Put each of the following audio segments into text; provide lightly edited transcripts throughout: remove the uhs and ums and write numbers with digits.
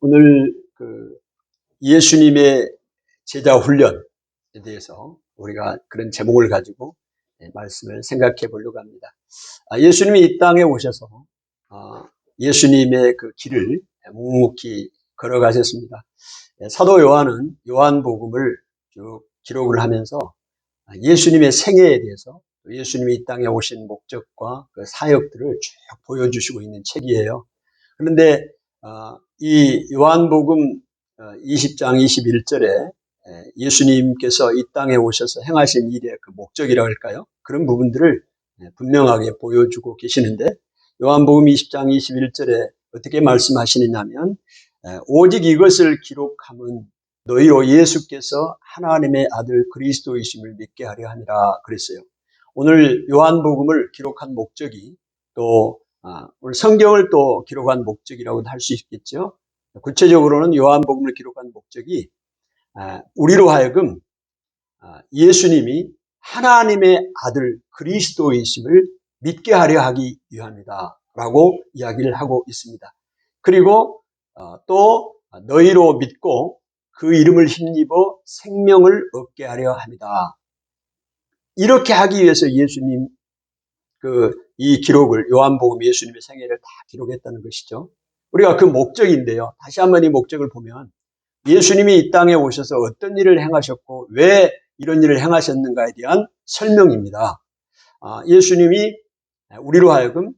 오늘 예수님의 제자 훈련에 대해서 우리가 그런 제목을 가지고 말씀을 생각해 보려고 합니다. 예수님이 이 땅에 오셔서 예수님의 그 길을 묵묵히 걸어가셨습니다. 사도 요한은 요한복음을 쭉 기록을 하면서 예수님의 생애에 대해서 예수님이 이 땅에 오신 목적과 그 사역들을 쭉 보여주시고 있는 책이에요. 그런데 이 요한복음 20장 21절에 예수님께서 이 땅에 오셔서 행하신 일의 그 목적이라고 할까요? 그런 부분들을 분명하게 보여주고 계시는데 요한복음 20장 21절에 어떻게 말씀하시느냐면 오직 이것을 기록함은 너희로 예수께서 하나님의 아들 그리스도이심을 믿게 하려 함이라 그랬어요. 오늘 요한복음을 기록한 목적이 또 오늘 성경을 또 기록한 목적이라고도 할 수 있겠죠. 구체적으로는 요한복음을 기록한 목적이 우리로 하여금 예수님이 하나님의 아들 그리스도이심을 믿게 하려 하기 위함이다 라고 이야기를 하고 있습니다. 그리고 또 너희로 믿고 그 이름을 힘입어 생명을 얻게 하려 합니다. 이렇게 하기 위해서 예수님 이 기록을 요한복음 예수님의 생애를 다 기록했다는 것이죠. 우리가 그 목적인데요. 다시 한번 이 목적을 보면 예수님이 이 땅에 오셔서 어떤 일을 행하셨고 왜 이런 일을 행하셨는가에 대한 설명입니다. 예수님이 우리로 하여금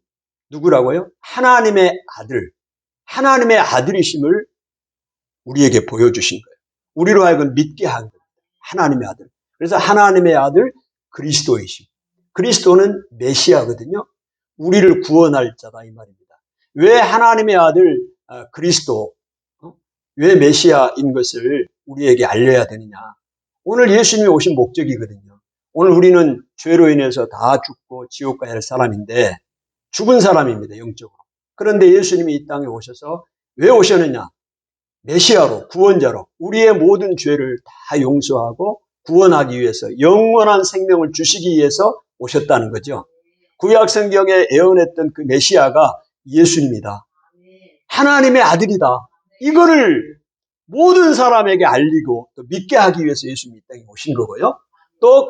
누구라고요? 하나님의 아들이심을 우리에게 보여주신 거예요. 우리로 하여금 믿게 한 거예요. 하나님의 아들. 그래서 하나님의 아들 그리스도이심. 그리스도는 메시아거든요. 우리를 구원할 자다 이 말입니다. 왜 하나님의 아들 그리스도, 왜 메시아인 것을 우리에게 알려야 되느냐. 오늘 예수님이 오신 목적이거든요. 오늘 우리는 죄로 인해서 다 죽고 지옥 가야 할 사람인데 죽은 사람입니다. 영적으로. 그런데 예수님이 이 땅에 오셔서 왜 오셨느냐. 메시아로, 구원자로 우리의 모든 죄를 다 용서하고 구원하기 위해서 영원한 생명을 주시기 위해서 오셨다는 거죠. 구약 성경에 예언했던 그 메시아가 예수님이다. 하나님의 아들이다. 이거를 모든 사람에게 알리고 또 믿게 하기 위해서 예수님이 이 땅에 오신 거고요. 또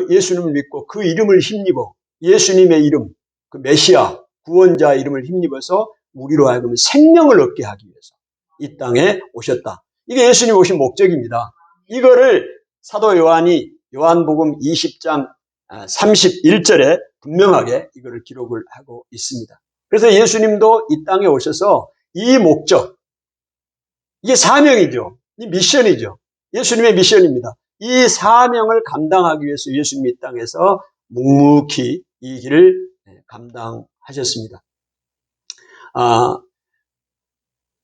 예수님을 믿고 그 이름을 힘입어 예수님의 이름, 그 메시아, 구원자 이름을 힘입어서 우리로 하여금 생명을 얻게 하기 위해서 이 땅에 오셨다. 이게 예수님 오신 목적입니다. 이거를 사도 요한이 요한복음 20장 31절에 분명하게 이거를 기록을 하고 있습니다. 그래서 예수님도 이 땅에 오셔서 이 목적, 이게 사명이죠. 이 미션이죠. 예수님의 미션입니다. 이 사명을 감당하기 위해서 예수님이 이 땅에서 묵묵히 이 길을 감당하셨습니다.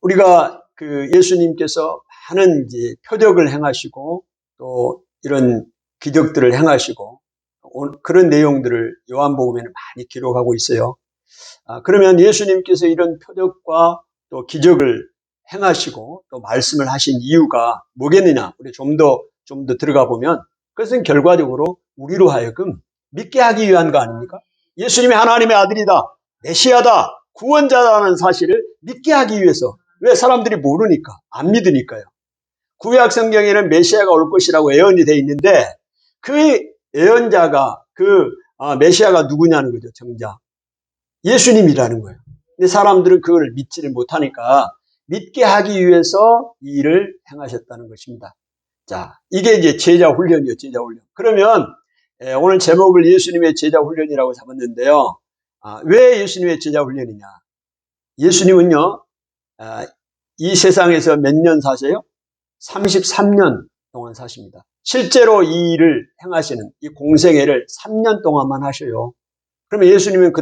우리가 예수님께서 많은 이제 표적을 행하시고 또 이런 기적들을 행하시고 그런 내용들을 요한복음에는 많이 기록하고 있어요. 그러면 예수님께서 이런 표적과 또 기적을 행하시고 또 말씀을 하신 이유가 뭐겠느냐? 우리 좀 더 들어가 보면 그것은 결과적으로 우리로 하여금 믿게 하기 위한 거 아닙니까? 예수님이 하나님의 아들이다, 메시아다, 구원자라는 사실을 믿게 하기 위해서. 왜? 사람들이 모르니까, 안 믿으니까요. 구약 성경에는 메시아가 올 것이라고 예언이 되어 있는데 그 예언자가 메시아가 누구냐는 거죠. 정작 예수님이라는 거예요. 근데 사람들은 그걸 믿지를 못하니까 믿게 하기 위해서 이 일을 행하셨다는 것입니다. 자, 이게 이제 제자 훈련이에요. 제자 훈련. 그러면 오늘 제목을 예수님의 제자 훈련이라고 잡았는데요. 왜 예수님의 제자 훈련이냐? 예수님은요, 이 세상에서 몇 년 사세요? 33년 동안 사십니다. 실제로 이 일을 행하시는 이 공생애를 3년 동안만 하셔요. 그러면 예수님은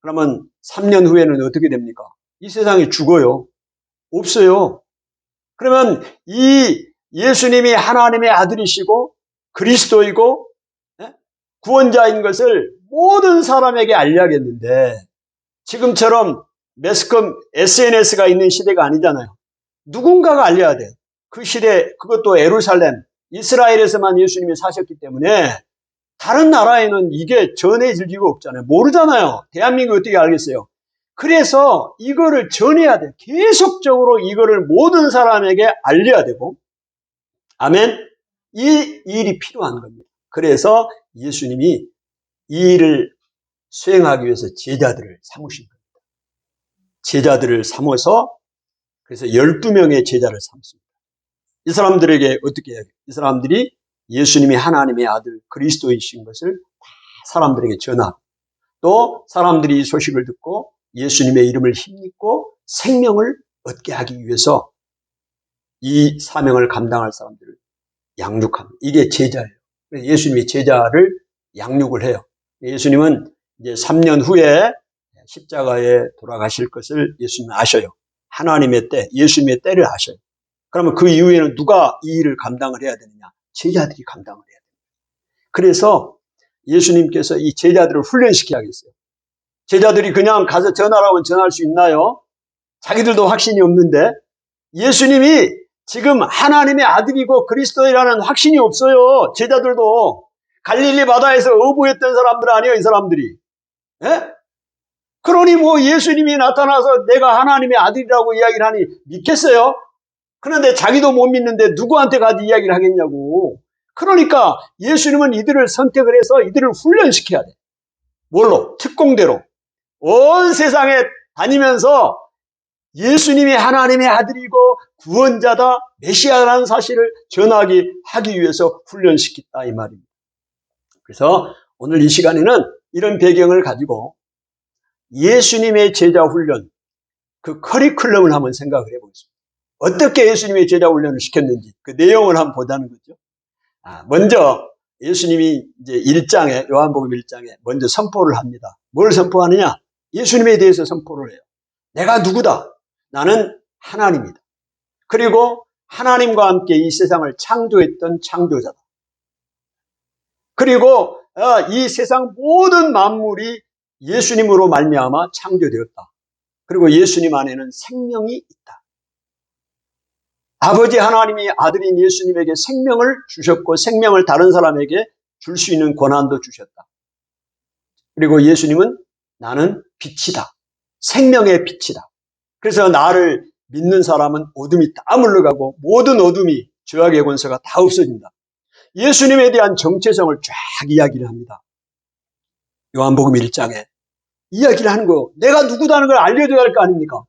그러면 3년 후에는 어떻게 됩니까? 이 세상에 죽어요. 없어요. 그러면 이 예수님이 하나님의 아들이시고 그리스도이고 구원자인 것을 모든 사람에게 알려야겠는데 지금처럼 매스컴 SNS가 있는 시대가 아니잖아요. 누군가가 알려야 돼. 그 시대, 그것도 예루살렘, 이스라엘에서만 예수님이 사셨기 때문에 다른 나라에는 이게 전해질 리가 없잖아요. 모르잖아요. 대한민국 어떻게 알겠어요? 그래서 이거를 전해야 돼. 계속적으로 이거를 모든 사람에게 알려야 되고, 아멘. 이 일이 필요한 겁니다. 그래서 예수님이 이 일을 수행하기 위해서 제자들을 삼으신 겁니다. 제자들을 삼아서 그래서 12명의 제자를 삼습니다. 이 사람들에게 어떻게 해요? 이 사람들이 예수님이 하나님의 아들 그리스도이신 것을 사람들에게 전하고, 또 사람들이 이 소식을 듣고 예수님의 이름을 힘입고 생명을 얻게 하기 위해서 이 사명을 감당할 사람들을 양육합니다. 이게 제자예요. 예수님이 제자를 양육을 해요. 예수님은 이제 3년 후에 십자가에 돌아가실 것을 예수님은 아셔요. 하나님의 때, 예수님의 때를 아셔요. 그러면 그 이후에는 누가 이 일을 감당을 해야 되느냐? 제자들이 감당을 해야 돼요. 그래서 예수님께서 이 제자들을 훈련시켜야겠어요. 제자들이 그냥 가서 전하라고 전할 수 있나요? 자기들도 확신이 없는데, 예수님이 지금 하나님의 아들이고 그리스도이라는 확신이 없어요. 제자들도. 갈릴리 바다에서 어부했던 사람들 아니에요, 이 사람들이. 예? 그러니 뭐 예수님이 나타나서 내가 하나님의 아들이라고 이야기를 하니 믿겠어요? 그런데 자기도 못 믿는데 누구한테 가서 이야기를 하겠냐고. 그러니까 예수님은 이들을 선택을 해서 이들을 훈련시켜야 돼. 뭘로? 특공대로. 온 세상에 다니면서 예수님이 하나님의 아들이고 구원자다, 메시아라는 사실을 하기 위해서 훈련시켰다 이 말입니다. 그래서 오늘 이 시간에는 이런 배경을 가지고 예수님의 제자 훈련, 그 커리큘럼을 한번 생각을 해보겠습니다. 어떻게 예수님의 제자 훈련을 시켰는지 그 내용을 한번 보자는 거죠. 먼저 예수님이 이제 1장에, 요한복음 1장에 먼저 선포를 합니다. 뭘 선포하느냐? 예수님에 대해서 선포를 해요. 내가 누구다? 나는 하나님이다. 그리고 하나님과 함께 이 세상을 창조했던 창조자다. 그리고 이 세상 모든 만물이 예수님으로 말미암아 창조되었다. 그리고 예수님 안에는 생명이 있다. 아버지 하나님이 아들인 예수님에게 생명을 주셨고 생명을 다른 사람에게 줄 수 있는 권한도 주셨다. 그리고 예수님은 나는 빛이다. 생명의 빛이다. 그래서 나를 믿는 사람은 어둠이 다 물러가고 모든 어둠이 죄악의 권세가 다 없어진다. 예수님에 대한 정체성을 쫙 이야기를 합니다. 요한복음 1장에 이야기를 하는 거, 내가 누구다는 걸 알려줘야 할 거 아닙니까?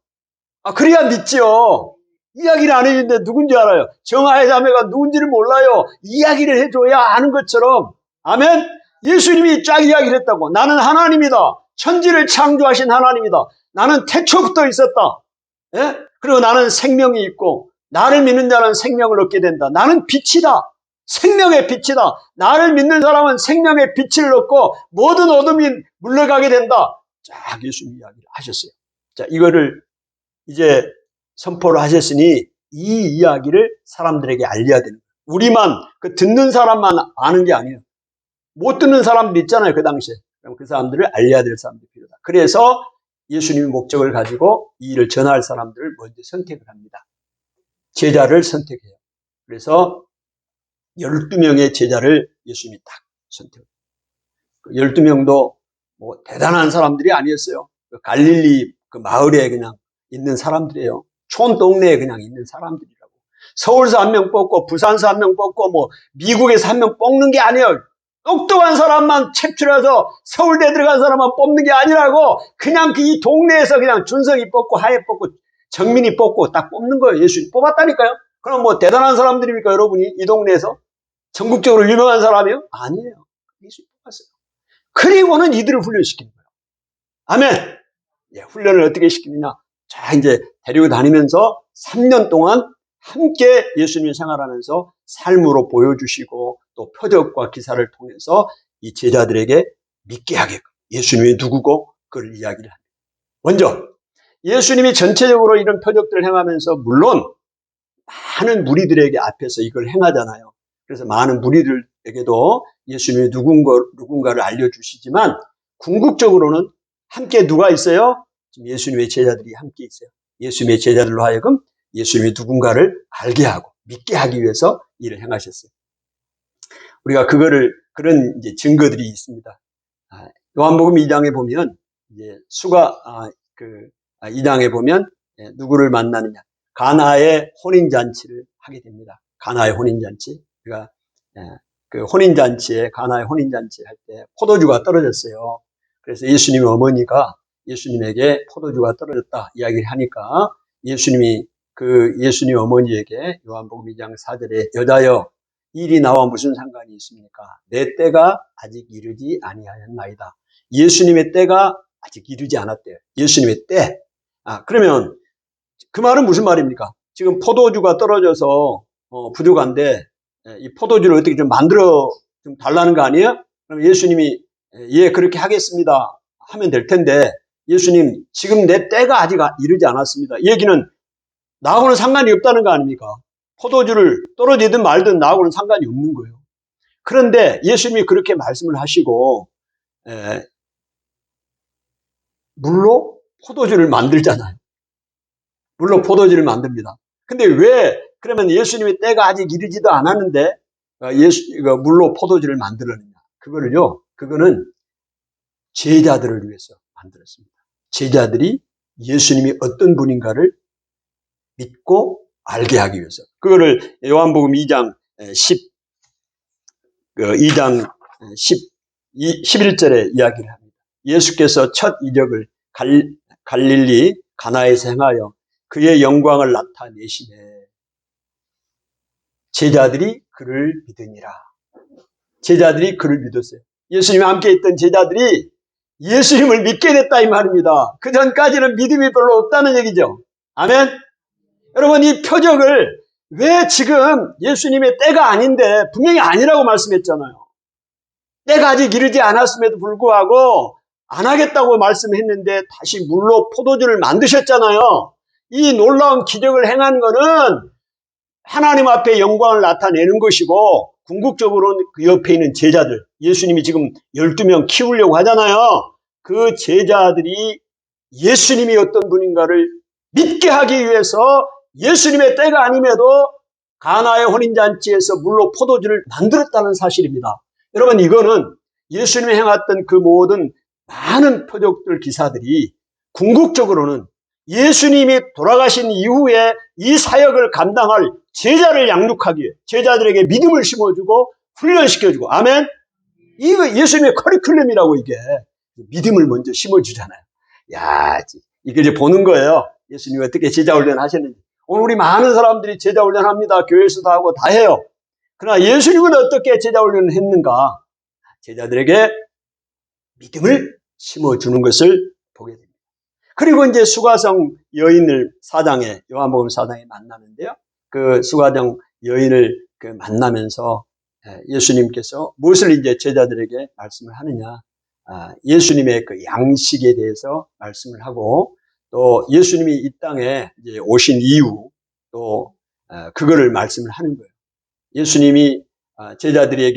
그래야 믿지요. 이야기를 안 해주는데 누군지 알아요. 정아의 자매가 누군지를 몰라요. 이야기를 해줘야 아는 것처럼. 아멘. 예수님이 쫙 이야기를 했다고. 나는 하나님이다. 천지를 창조하신 하나님이다. 나는 태초부터 있었다. 예? 그리고 나는 생명이 있고 나를 믿는 자는 생명을 얻게 된다. 나는 빛이다. 생명의 빛이다. 나를 믿는 사람은 생명의 빛을 얻고 모든 어둠이 물러가게 된다. 쫙 예수님 이야기를 하셨어요. 자, 이거를 이제 선포를 하셨으니 이 이야기를 사람들에게 알려야 되는 거예요. 우리만, 그 듣는 사람만 아는 게 아니에요. 못 듣는 사람들 있잖아요, 그 당시에. 그럼 그 사람들을 알려야 될 사람들이 필요하다. 그래서 예수님의 목적을 가지고 이 일을 전할 사람들을 먼저 선택을 합니다. 제자를 선택해요. 그래서 12명의 제자를 예수님이 딱 선택해요. 12명도 뭐 대단한 사람들이 아니었어요. 갈릴리 그 마을에 그냥 있는 사람들이에요. 촌 동네에 그냥 있는 사람들이라고. 서울서 한 명 뽑고 부산서 한 명 뽑고 뭐 미국에서 한 명 뽑는 게 아니에요. 똑똑한 사람만 채출해서 서울대 들어간 사람만 뽑는 게 아니라고 그냥 이 동네에서 그냥 준석이 뽑고 하예 뽑고 정민이 뽑고 딱 뽑는 거예요. 예수님 뽑았다니까요. 그럼 뭐 대단한 사람들입니까 여러분이 이 동네에서? 전국적으로 유명한 사람이요? 아니에요. 예수님 뽑았어요. 그리고는 이들을 훈련시키는 거예요. 아멘. 예, 훈련을 어떻게 시키느냐? 자, 이제 데리고 다니면서 3년 동안 함께 예수님이 생활하면서 삶으로 보여주시고 또 표적과 기사를 통해서 이 제자들에게 믿게 하게끔 예수님이 누구고 그걸 이야기를 합니다. 먼저 예수님이 전체적으로 이런 표적들을 행하면서 물론 많은 무리들에게 앞에서 이걸 행하잖아요. 그래서 많은 무리들에게도 예수님이 누군가를 알려주시지만 궁극적으로는 함께 누가 있어요? 지금 예수님의 제자들이 함께 있어요. 예수님의 제자들로 하여금 예수님이 누군가를 알게 하고 믿게 하기 위해서 일을 행하셨어요. 우리가 그런 이제 증거들이 있습니다. 요한복음 2장에 보면 이제 2장에 보면 누구를 만나느냐. 가나의 혼인잔치를 하게 됩니다. 가나의 혼인잔치. 그러니까 그 혼인잔치에, 가나의 혼인잔치 할 때 포도주가 떨어졌어요. 그래서 예수님의 어머니가 예수님에게 포도주가 떨어졌다 이야기를 하니까 예수님이 예수님 어머니에게 요한복음 2장 4절에 여자여 일이 나와 무슨 상관이 있습니까? 내 때가 아직 이르지 아니하였나이다. 예수님의 때가 아직 이르지 않았대요. 예수님의 때. 그러면 그 말은 무슨 말입니까? 지금 포도주가 떨어져서 부족한데 이 포도주를 어떻게 좀 만들어 좀 달라는 거 아니에요? 그럼 예수님이 예 그렇게 하겠습니다 하면 될 텐데 예수님 지금 내 때가 아직 이르지 않았습니다. 이 얘기는 나하고는 상관이 없다는 거 아닙니까? 포도주를 떨어지든 말든 나하고는 상관이 없는 거예요. 그런데 예수님이 그렇게 말씀을 하시고 물로 포도주를 만들잖아요. 물로 포도주를 만듭니다. 근데 왜 그러면 예수님의 때가 아직 이르지도 않았는데 물로 포도주를 만들었느냐? 그거는 제자들을 위해서 만들었습니다. 제자들이 예수님이 어떤 분인가를 믿고 알게 하기 위해서. 그거를 요한복음 2장 11절에 이야기를 합니다. 예수께서 첫 이적을 갈릴리 가나에서 행하여 그의 영광을 나타내시네. 제자들이 그를 믿으니라. 제자들이 그를 믿었어요. 예수님과 함께 있던 제자들이 예수님을 믿게 됐다 이 말입니다. 그 전까지는 믿음이 별로 없다는 얘기죠. 아멘. 여러분 이 표적을 왜 지금 예수님의 때가 아닌데 분명히 아니라고 말씀했잖아요. 때가 아직 이르지 않았음에도 불구하고 안 하겠다고 말씀했는데 다시 물로 포도주를 만드셨잖아요. 이 놀라운 기적을 행한 거는 하나님 앞에 영광을 나타내는 것이고 궁극적으로는 그 옆에 있는 제자들, 예수님이 지금 12명 키우려고 하잖아요. 그 제자들이 예수님이 어떤 분인가를 믿게 하기 위해서 예수님의 때가 아님에도 가나의 혼인잔치에서 물로 포도주를 만들었다는 사실입니다. 여러분 이거는 예수님이 행했던 그 모든 많은 표적들 기사들이 궁극적으로는 예수님이 돌아가신 이후에 이 사역을 감당할 제자를 양육하기 위해 제자들에게 믿음을 심어주고 훈련시켜주고 아멘. 이거 예수님의 커리큘럼이라고 이게 믿음을 먼저 심어주잖아요. 야, 이게 이제 보는 거예요. 예수님이 어떻게 제자 훈련 하셨는지. 오늘 우리 많은 사람들이 제자 훈련합니다. 교회에서도 하고 다 해요. 그러나 예수님은 어떻게 제자 훈련을 했는가? 제자들에게 믿음을 심어주는 것을 보게 됩니다. 그리고 이제 수가성 여인을 요한복음 4장에 만나는데요. 그 수가성 여인을 만나면서 예수님께서 무엇을 이제 제자들에게 말씀을 하느냐. 예수님의 그 양식에 대해서 말씀을 하고 또 예수님이 이 땅에 이제 오신 이후 또 그거를 말씀을 하는 거예요. 예수님이 제자들이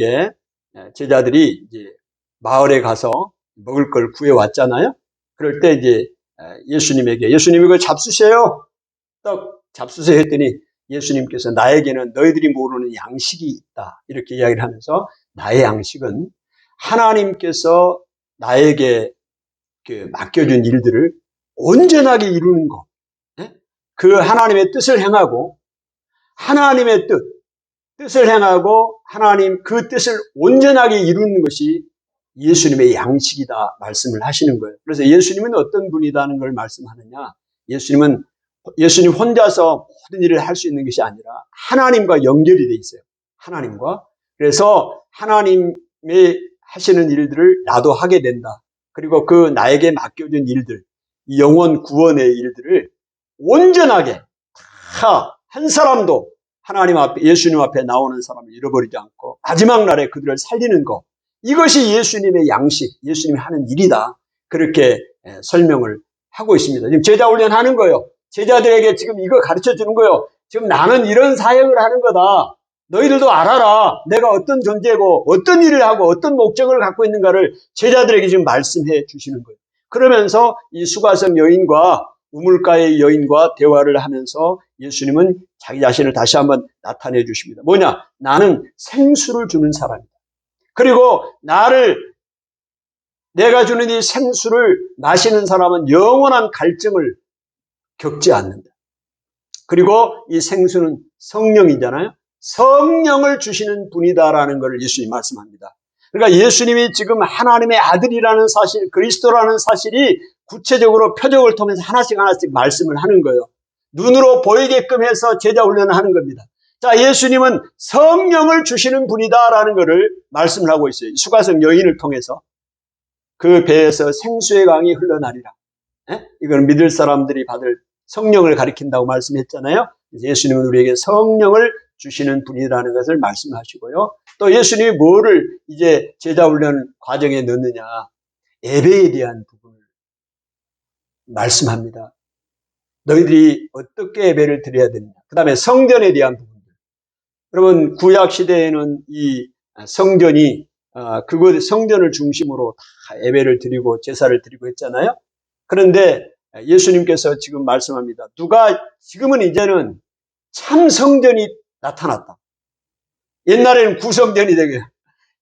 이제 마을에 가서 먹을 걸 구해왔잖아요. 그럴 때 이제 예수님이 그걸 잡수세요. 떡 잡수세요 했더니 예수님께서 나에게는 너희들이 모르는 양식이 있다. 이렇게 이야기를 하면서 나의 양식은 하나님께서 나에게 맡겨준 일들을 온전하게 이루는 것. 그 하나님의 뜻을 행하고 하나님의 뜻을 행하고 하나님 그 뜻을 온전하게 이루는 것이 예수님의 양식이다 말씀을 하시는 거예요. 그래서 예수님은 어떤 분이다는 걸 말씀하느냐. 예수님 혼자서 모든 일을 할 수 있는 것이 아니라 하나님과 연결이 돼 있어요. 하나님과. 그래서 하나님의 하시는 일들을 나도 하게 된다. 그리고 그 나에게 맡겨진 일들, 이 영혼 구원의 일들을 온전하게 다 한 사람도 하나님 앞에 예수님 앞에 나오는 사람을 잃어버리지 않고 마지막 날에 그들을 살리는 것. 이것이 예수님의 양식, 예수님이 하는 일이다. 그렇게 설명을 하고 있습니다. 지금 제자 훈련하는 거예요. 제자들에게 지금 이거 가르쳐 주는 거예요. 지금 나는 이런 사역을 하는 거다. 너희들도 알아라. 내가 어떤 존재고 어떤 일을 하고 어떤 목적을 갖고 있는가를 제자들에게 지금 말씀해 주시는 거예요. 그러면서 이 수가성 여인과 우물가의 여인과 대화를 하면서 예수님은 자기 자신을 다시 한번 나타내 주십니다. 뭐냐? 나는 생수를 주는 사람이다. 그리고 나를 내가 주는 이 생수를 마시는 사람은 영원한 갈증을 겪지 않는다. 그리고 이 생수는 성령이잖아요. 성령을 주시는 분이다라는 것을 예수님이 말씀합니다. 그러니까 예수님이 지금 하나님의 아들이라는 사실, 그리스도라는 사실이 구체적으로 표적을 통해서 하나씩 하나씩 말씀을 하는 거예요. 눈으로 보이게끔 해서 제자 훈련을 하는 겁니다. 자, 예수님은 성령을 주시는 분이다라는 것을 말씀을 하고 있어요. 수가성 여인을 통해서 그 배에서 생수의 강이 흘러나리라. 이건 믿을 사람들이 받을 성령을 가리킨다고 말씀했잖아요. 예수님은 우리에게 성령을 주시는 분이라는 것을 말씀하시고요. 또 예수님이 뭐를 이제 제자 훈련 과정에 넣느냐, 예배에 대한 부분을 말씀합니다. 너희들이 어떻게 예배를 드려야 되느냐. 그 다음에 성전에 대한 부분들. 여러분, 구약 시대에는 이 성전이 그곳 성전을 중심으로 다 예배를 드리고 제사를 드리고 했잖아요. 그런데 예수님께서 지금 말씀합니다. 지금은 이제는 참 성전이 나타났다. 옛날에는 구성전이 되게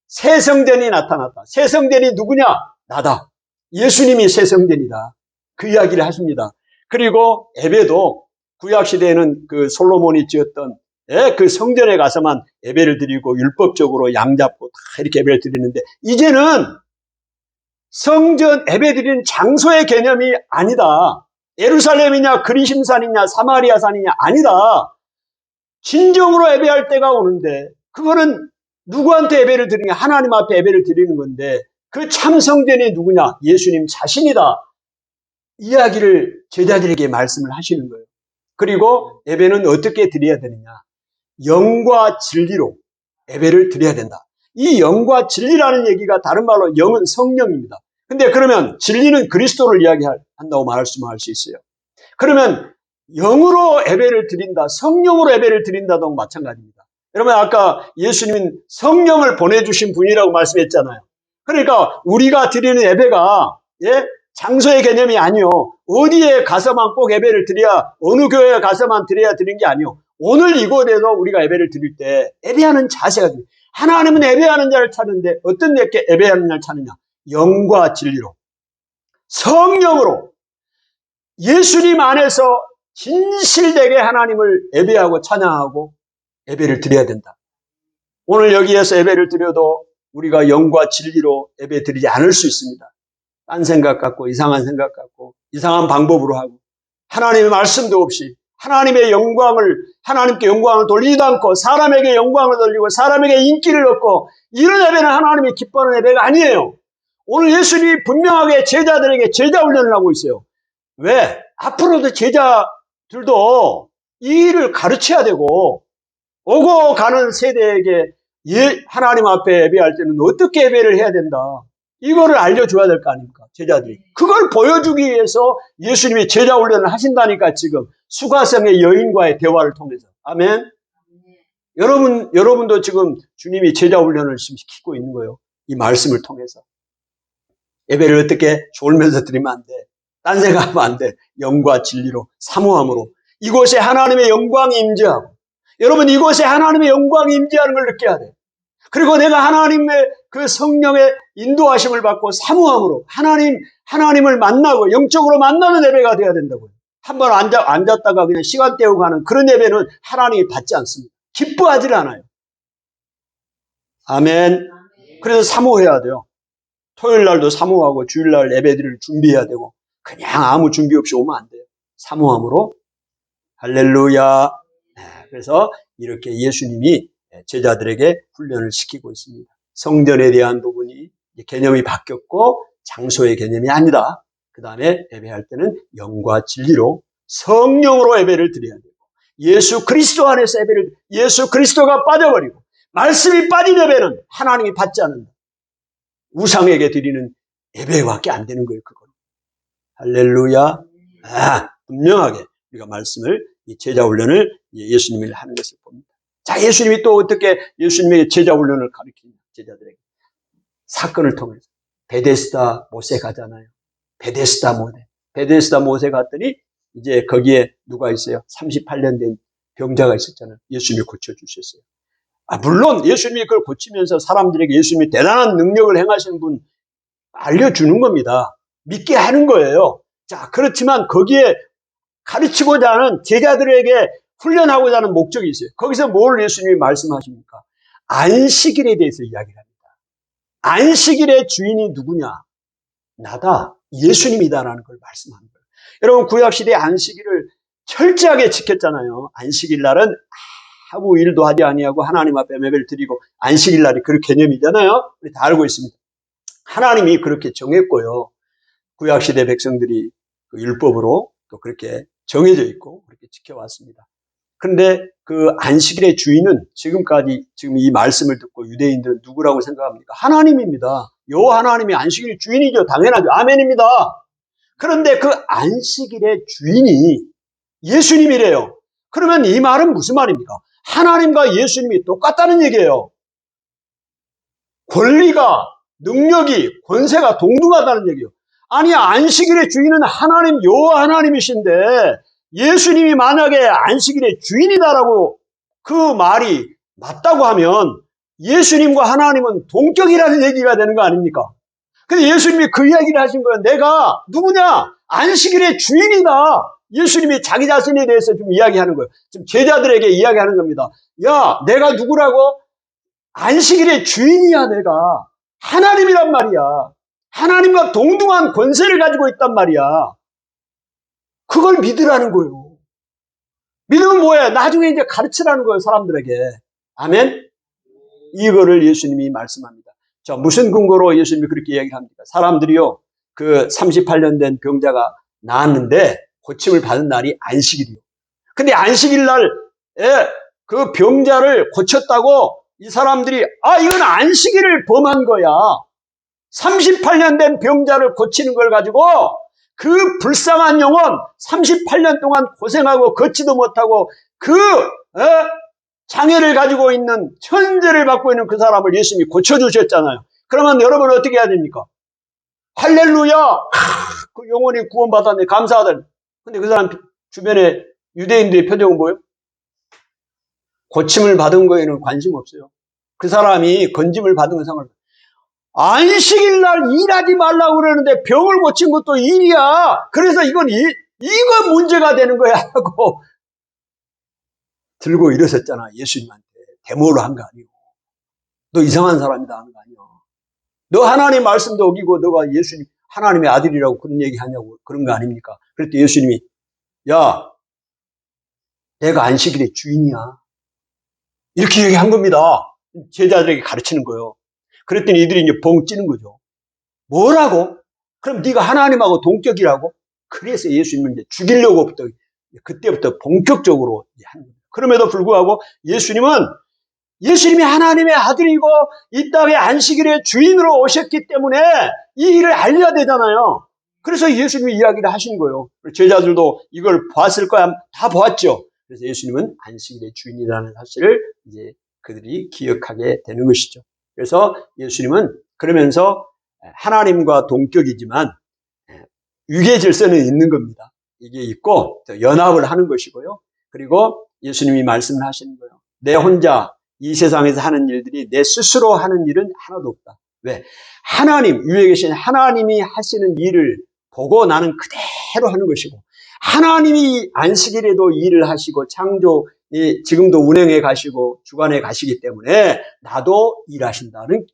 새 성전이 나타났다. 새 성전이 누구냐? 나다. 예수님이 새 성전이다. 그 이야기를 하십니다. 그리고 예배도 구약 시대에는 그 솔로몬이 지었던 그 성전에 가서만 예배를 드리고 율법적으로 양 잡고 다 이렇게 예배를 드리는데 이제는 성전 예배 드리는 장소의 개념이 아니다. 예루살렘이냐 그리심산이냐 사마리아산이냐 아니다. 진정으로 예배할 때가 오는데 그거는 누구한테 예배를 드리냐? 하나님 앞에 예배를 드리는 건데 그 참 성전이 누구냐? 예수님 자신이다. 이야기를 제자들에게 말씀을 하시는 거예요. 그리고 예배는 어떻게 드려야 되느냐? 영과 진리로 예배를 드려야 된다. 이 영과 진리라는 얘기가 다른 말로 영은 성령입니다. 근데 그러면 진리는 그리스도를 이야기한다고 말할 수 있어요. 그러면 영으로 예배를 드린다, 성령으로 예배를 드린다도 마찬가지입니다. 여러분 아까 예수님은 성령을 보내주신 분이라고 말씀했잖아요. 그러니까 우리가 드리는 예배가 장소의 개념이 아니요. 어디에 가서만 꼭 예배를 드려야 어느 교회에 가서만 드려야 드린 게 아니요. 오늘 이곳에서 우리가 예배를 드릴 때 예배하는 자세가 됩니다. 하나님은 예배하는 자를 찾는데 어떤 예배하는 자를 찾느냐? 영과 진리로 성령으로 예수님 안에서 진실되게 하나님을 예배하고 찬양하고 예배를 드려야 된다. 오늘 여기에서 예배를 드려도 우리가 영과 진리로 예배 드리지 않을 수 있습니다. 딴 생각 갖고 이상한 생각 갖고 이상한 방법으로 하고 하나님의 말씀도 없이 하나님께 영광을 돌리지도 않고 사람에게 영광을 돌리고 사람에게 인기를 얻고 이런 예배는 하나님이 기뻐하는 예배가 아니에요. 오늘 예수님이 분명하게 제자들에게 제자 훈련을 하고 있어요. 왜? 앞으로도 제자들도 이 일을 가르쳐야 되고 오고 가는 세대에게 하나님 앞에 예배할 때는 어떻게 예배를 해야 된다. 이거를 알려줘야 될 거 아닙니까? 제자들이. 그걸 보여주기 위해서 예수님이 제자 훈련을 하신다니까 지금 수가성의 여인과의 대화를 통해서. 아멘. 여러분도 지금 주님이 제자 훈련을 시키고 있는 거예요. 이 말씀을 통해서. 예배를 어떻게 졸면서 드리면 안 돼. 딴 생각하면 안 돼. 영과 진리로 사모함으로 이곳에 하나님의 영광이 임재하고 여러분 이곳에 하나님의 영광이 임재하는 걸 느껴야 돼. 그리고 내가 하나님의 그 성령의 인도하심을 받고 사모함으로 하나님을 만나고 영적으로 만나는 예배가 돼야 된다고요. 한번 앉았다가 그냥 시간 때우고 가는 그런 예배는 하나님이 받지 않습니다. 기뻐하지 않아요. 아멘. 그래서 사모해야 돼요. 토요일 날도 사모하고 주일날 예배들을 준비해야 되고 그냥 아무 준비 없이 오면 안 돼요. 사모함으로. 할렐루야. 그래서 이렇게 예수님이 제자들에게 훈련을 시키고 있습니다. 성전에 대한 부분이 개념이 바뀌었고 장소의 개념이 아니다. 그 다음에 예배할 때는 영과 진리로 성령으로 예배를 드려야 되고 예수 그리스도 안에서 예수 그리스도가 빠져버리고 말씀이 빠진 예배는 하나님이 받지 않는다. 우상에게 드리는 예배밖에 안 되는 거예요. 그건. 할렐루야. 분명하게 우리가 말씀을 이 제자 훈련을 예수님이 하는 것을 봅니다. 자, 예수님이 또 어떻게 예수님의 제자 훈련을 가르치냐 제자들에게 사건을 통해서 베데스다 못에 가잖아요. 베데스다 못에 갔더니 이제 거기에 누가 있어요? 38년 된 병자가 있었잖아요. 예수님이 고쳐주셨어요. 물론 예수님이 그걸 고치면서 사람들에게 예수님이 대단한 능력을 행하신 분 알려주는 겁니다. 믿게 하는 거예요. 자, 그렇지만 거기에 가르치고자 하는 제자들에게 훈련하고자 하는 목적이 있어요. 거기서 뭘 예수님이 말씀하십니까? 안식일에 대해서 이야기를 합니다. 안식일의 주인이 누구냐? 나다. 예수님이다라는 걸 말씀하는 거예요. 여러분, 구약시대 안식일을 철저하게 지켰잖아요. 안식일 날은 아무 일도 하지 아니하고 하나님 앞에 예배를 드리고, 안식일 날이 그 개념이잖아요. 우리 다 알고 있습니다. 하나님이 그렇게 정했고요. 구약시대 백성들이 그 율법으로 또 그렇게 정해져 있고 그렇게 지켜왔습니다. 그런데 그 안식일의 주인은 지금까지 지금 이 말씀을 듣고 유대인들은 누구라고 생각합니까? 하나님입니다. 여호와 하나님이 안식일의 주인이죠. 당연하죠. 아멘입니다. 그런데 그 안식일의 주인이 예수님이래요. 그러면 이 말은 무슨 말입니까? 하나님과 예수님이 똑같다는 얘기예요. 권리가, 능력이, 권세가 동등하다는 얘기예요. 아니, 안식일의 주인은 하나님, 여호와 하나님이신데 예수님이 만약에 안식일의 주인이다라고 그 말이 맞다고 하면 예수님과 하나님은 동격이라는 얘기가 되는 거 아닙니까? 근데 예수님이 그 이야기를 하신 거예요. 내가 누구냐? 안식일의 주인이다. 예수님이 자기 자신에 대해서 좀 이야기하는 거예요. 지금 제자들에게 이야기하는 겁니다. 야, 내가 누구라고? 안식일의 주인이야, 내가. 하나님이란 말이야. 하나님과 동등한 권세를 가지고 있단 말이야. 그걸 믿으라는 거예요. 믿으면 뭐예요? 나중에 이제 가르치라는 거예요, 사람들에게. 아멘? 이거를 예수님이 말씀합니다. 자, 무슨 근거로 예수님이 그렇게 이야기를 합니까? 사람들이요, 그 38년 된 병자가 나았는데 고침을 받은 날이 안식일이요. 근데 안식일 날에 그 병자를 고쳤다고 이 사람들이, 아, 이건 안식일을 범한 거야. 38년 된 병자를 고치는 걸 가지고 그 불쌍한 영혼 38년 동안 고생하고 걷지도 못하고 그 장애를 가지고 있는 천재를 받고 있는 그 사람을 예수님이 고쳐주셨잖아요. 그러면 여러분 어떻게 해야 됩니까? 할렐루야! 그 영혼이 구원받았네. 감사하다. 근데 그 사람 주변에 유대인들의 표정은 뭐예요? 고침을 받은 거에는 관심 없어요. 그 사람이 건짐을 받은 건 상관없어요. 안식일 날 일하지 말라고 그러는데 병을 고친 것도 일이야. 그래서 이건 이거 문제가 되는 거야 하고 들고 일어섰잖아. 예수님한테. 데모를 한 거 아니고. 너 이상한 사람이다 하는 거 아니야. 너 하나님 말씀도 어기고 너가 예수님 하나님의 아들이라고 그런 얘기 하냐고 그런 거 아닙니까? 그랬더니 예수님이, 야, 내가 안식일의 주인이야. 이렇게 얘기한 겁니다. 제자들에게 가르치는 거예요. 그랬더니 이들이 이제 벙 찌는 거죠. 뭐라고? 그럼 네가 하나님하고 동격이라고? 그래서 예수님은 이제 죽이려고부터 그때부터 본격적으로 하는 거예요. 그럼에도 불구하고 예수님이 하나님의 아들이고 이 땅의 안식일의 주인으로 오셨기 때문에 이 일을 알려야 되잖아요. 그래서 예수님이 이야기를 하신 거예요. 제자들도 이걸 봤을 거야. 다 보았죠. 그래서 예수님은 안식일의 주인이라는 사실을 이제 그들이 기억하게 되는 것이죠. 그래서 예수님은 그러면서 하나님과 동격이지만 유계 질서는 있는 겁니다. 이게 있고 연합을 하는 것이고요. 그리고 예수님이 말씀을 하시는 거예요. 내 혼자 이 세상에서 하는 일들이 내 스스로 하는 일은 하나도 없다. 왜? 하나님, 위에 계신 하나님이 하시는 일을 보고 나는 그대로 하는 것이고 하나님이 안식일에도 일을 하시고 창조, 지금도 운행해 가시고 주관해 가시기 때문에 나도 일하신다는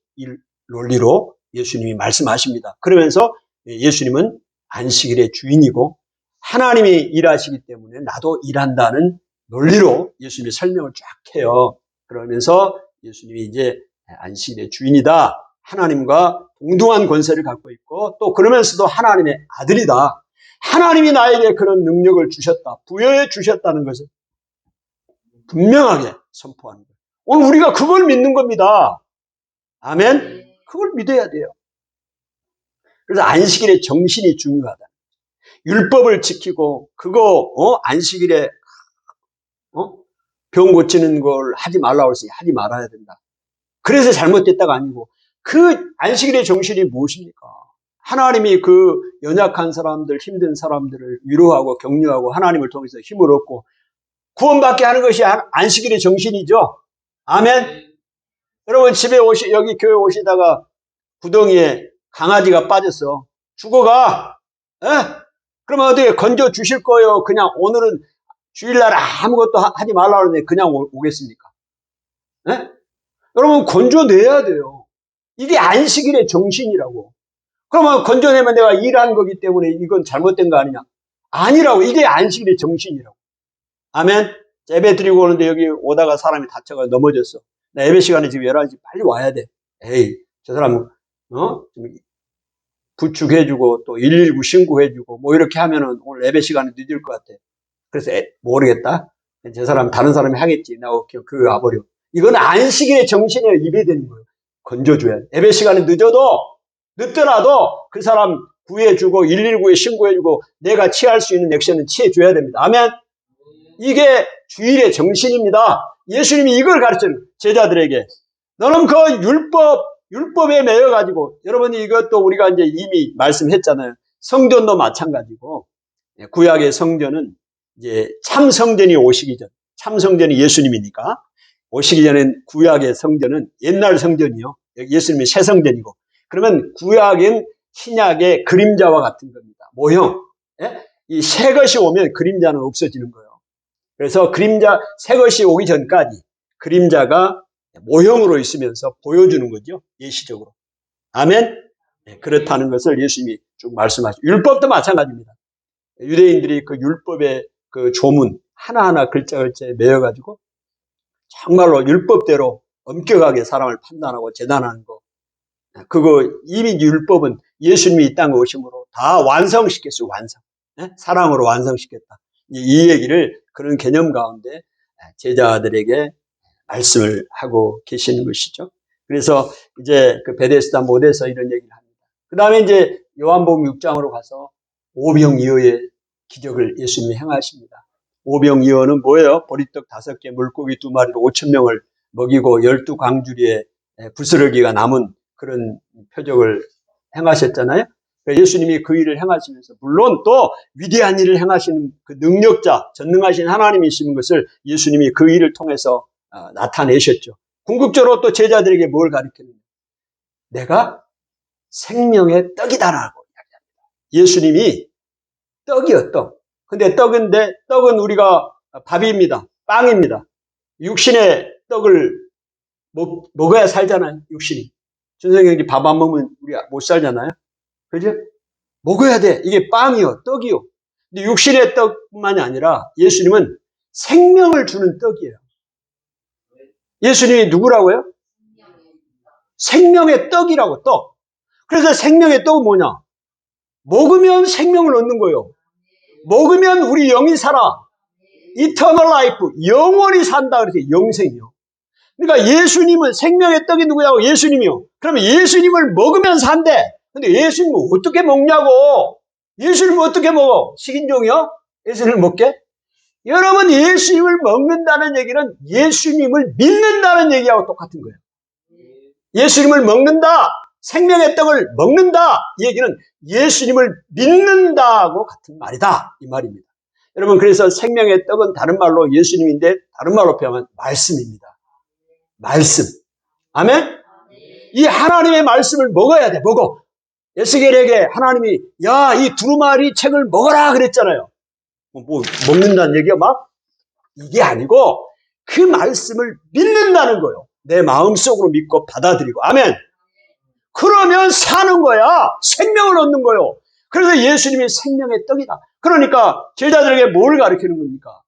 논리로 예수님이 말씀하십니다. 그러면서 예수님은 안식일의 주인이고 하나님이 일하시기 때문에 나도 일한다는 논리로 예수님이 설명을 쫙 해요. 그러면서 예수님이 이제 안식일의 주인이다. 하나님과 동등한 권세를 갖고 있고 또 그러면서도 하나님의 아들이다. 하나님이 나에게 그런 능력을 주셨다. 부여해 주셨다는 것을 분명하게 선포하는 거예요. 오늘 우리가 그걸 믿는 겁니다. 아멘? 그걸 믿어야 돼요. 그래서 안식일의 정신이 중요하다. 율법을 지키고 그거 안식일에 병 고치는 걸 하지 말라고 했으니 하지 말아야 된다. 그래서 잘못됐다가 아니고 그 안식일의 정신이 무엇입니까? 하나님이 그 연약한 사람들, 힘든 사람들을 위로하고 격려하고 하나님을 통해서 힘을 얻고 구원받게 하는 것이 안식일의 정신이죠. 아멘. 여러분 집에 여기 교회 오시다가 구덩이에 강아지가 빠졌어. 죽어가. 에? 그러면 어떻게 건져 주실 거예요? 그냥 오늘은 주일날 아무것도 하지 말라 그러는데 그냥 오겠습니까? 에? 여러분 건져내야 돼요. 이게 안식일의 정신이라고. 그러면 건져내면 내가 일한 거기 때문에 이건 잘못된 거 아니냐? 아니라고. 이게 안식일의 정신이라고. 아멘. 예배 드리고 오는데 여기 오다가 사람이 다쳐가 넘어졌어. 나 예배 시간에 지금 11시 빨리 와야 돼. 에이, 저 사람 부축해주고 또 119 신고해주고 뭐 이렇게 하면은 오늘 예배 시간에 늦을 것 같아. 그래서 모르겠다. 저 사람 다른 사람이 하겠지. 나 그 와버려. 이건 안식일의 정신에 입에되는 거예요. 건져줘야 돼. 예배 시간에 늦더라도 그 사람 구해주고 119에 신고해주고 내가 취할 수 있는 액션은 취해줘야 됩니다. 아멘. 이게 주일의 정신입니다. 예수님이 이걸 가르쳐요. 제자들에게. 너는 그 율법에 매여가지고, 여러분이 이것도 우리가 이제 이미 말씀했잖아요. 성전도 마찬가지고, 구약의 성전은 이제 참 성전이 오시기 전, 참 성전이 예수님이니까, 오시기 전엔 구약의 성전은 옛날 성전이요. 예수님이 새 성전이고, 그러면 구약은 신약의 그림자와 같은 겁니다. 모형. 이 새 것이 오면 그림자는 없어지는 거예요. 그래서 새 것이 오기 전까지 그림자가 모형으로 있으면서 보여주는 거죠. 예시적으로. 아멘? 네, 그렇다는 것을 예수님이 쭉 말씀하시죠. 율법도 마찬가지입니다. 유대인들이 그 율법의 그 조문 하나하나 글자에 매여가지고 정말로 율법대로 엄격하게 사람을 판단하고 재단하는 거. 그거 이미 율법은 예수님이 이 땅에 오심으로 다 완성시켰어요. 완성. 네? 사랑으로 완성시켰다. 이 얘기를 그런 개념 가운데 제자들에게 말씀을 하고 계시는 것이죠. 그래서 이제 그 베데스다 못에서 이런 얘기를 합니다. 그 다음에 이제 요한복음 6장으로 가서 오병이어의 기적을 예수님이 행하십니다. 오병이어는 뭐예요? 보리떡 5개, 물고기 2마리로 5,000명을 먹이고 12광주리에 부스러기가 남은 그런 표적을 행하셨잖아요. 예수님이 그 일을 행하시면서 물론 또 위대한 일을 행하시는 그 능력자, 전능하신 하나님이신 것을 예수님이 그 일을 통해서 나타내셨죠. 궁극적으로 또 제자들에게 뭘 가르쳤느냐? 내가 생명의 떡이다라고 이야기합니다. 예수님이 떡이요, 떡. 근데 떡은 우리가 밥입니다. 빵입니다. 육신의 떡을 먹어야 살잖아요, 육신이. 준성형이 밥 안 먹으면 우리 못 살잖아요. 그죠? 먹어야 돼. 이게 빵이요, 떡이요. 근데 육신의 떡뿐만이 아니라 예수님은 생명을 주는 떡이에요. 예수님이 누구라고요? 생명의 떡이라고, 떡. 그래서 생명의 떡은 뭐냐? 먹으면 생명을 얻는 거예요. 먹으면 우리 영이 살아. Eternal life, 영원히 산다 그래서 영생이요. 그러니까 예수님은 생명의 떡이 누구냐고? 예수님이요. 그러면 예수님을 먹으면 산대. 근데 예수님은 어떻게 먹냐고? 예수님은 어떻게 먹어? 식인종이요? 예수님을 먹게? 여러분, 예수님을 먹는다는 얘기는 예수님을 믿는다는 얘기하고 똑같은 거예요. 예수님을 먹는다, 생명의 떡을 먹는다, 이 얘기는 예수님을 믿는다고 같은 말이다, 이 말입니다. 여러분, 그래서 생명의 떡은 다른 말로 예수님인데 다른 말로 표현하면 말씀입니다. 말씀. 아멘? 이 하나님의 말씀을 먹어야 돼, 먹어. 에스겔에게 하나님이 야, 이 두루마리 책을 먹어라 그랬잖아요. 뭐 먹는다는 얘기가 막 이게 아니고 그 말씀을 믿는다는 거예요. 내 마음속으로 믿고 받아들이고. 아멘. 그러면 사는 거야. 생명을 얻는 거예요. 그래서 예수님이 생명의 떡이다. 그러니까 제자들에게 뭘 가르치는 겁니까?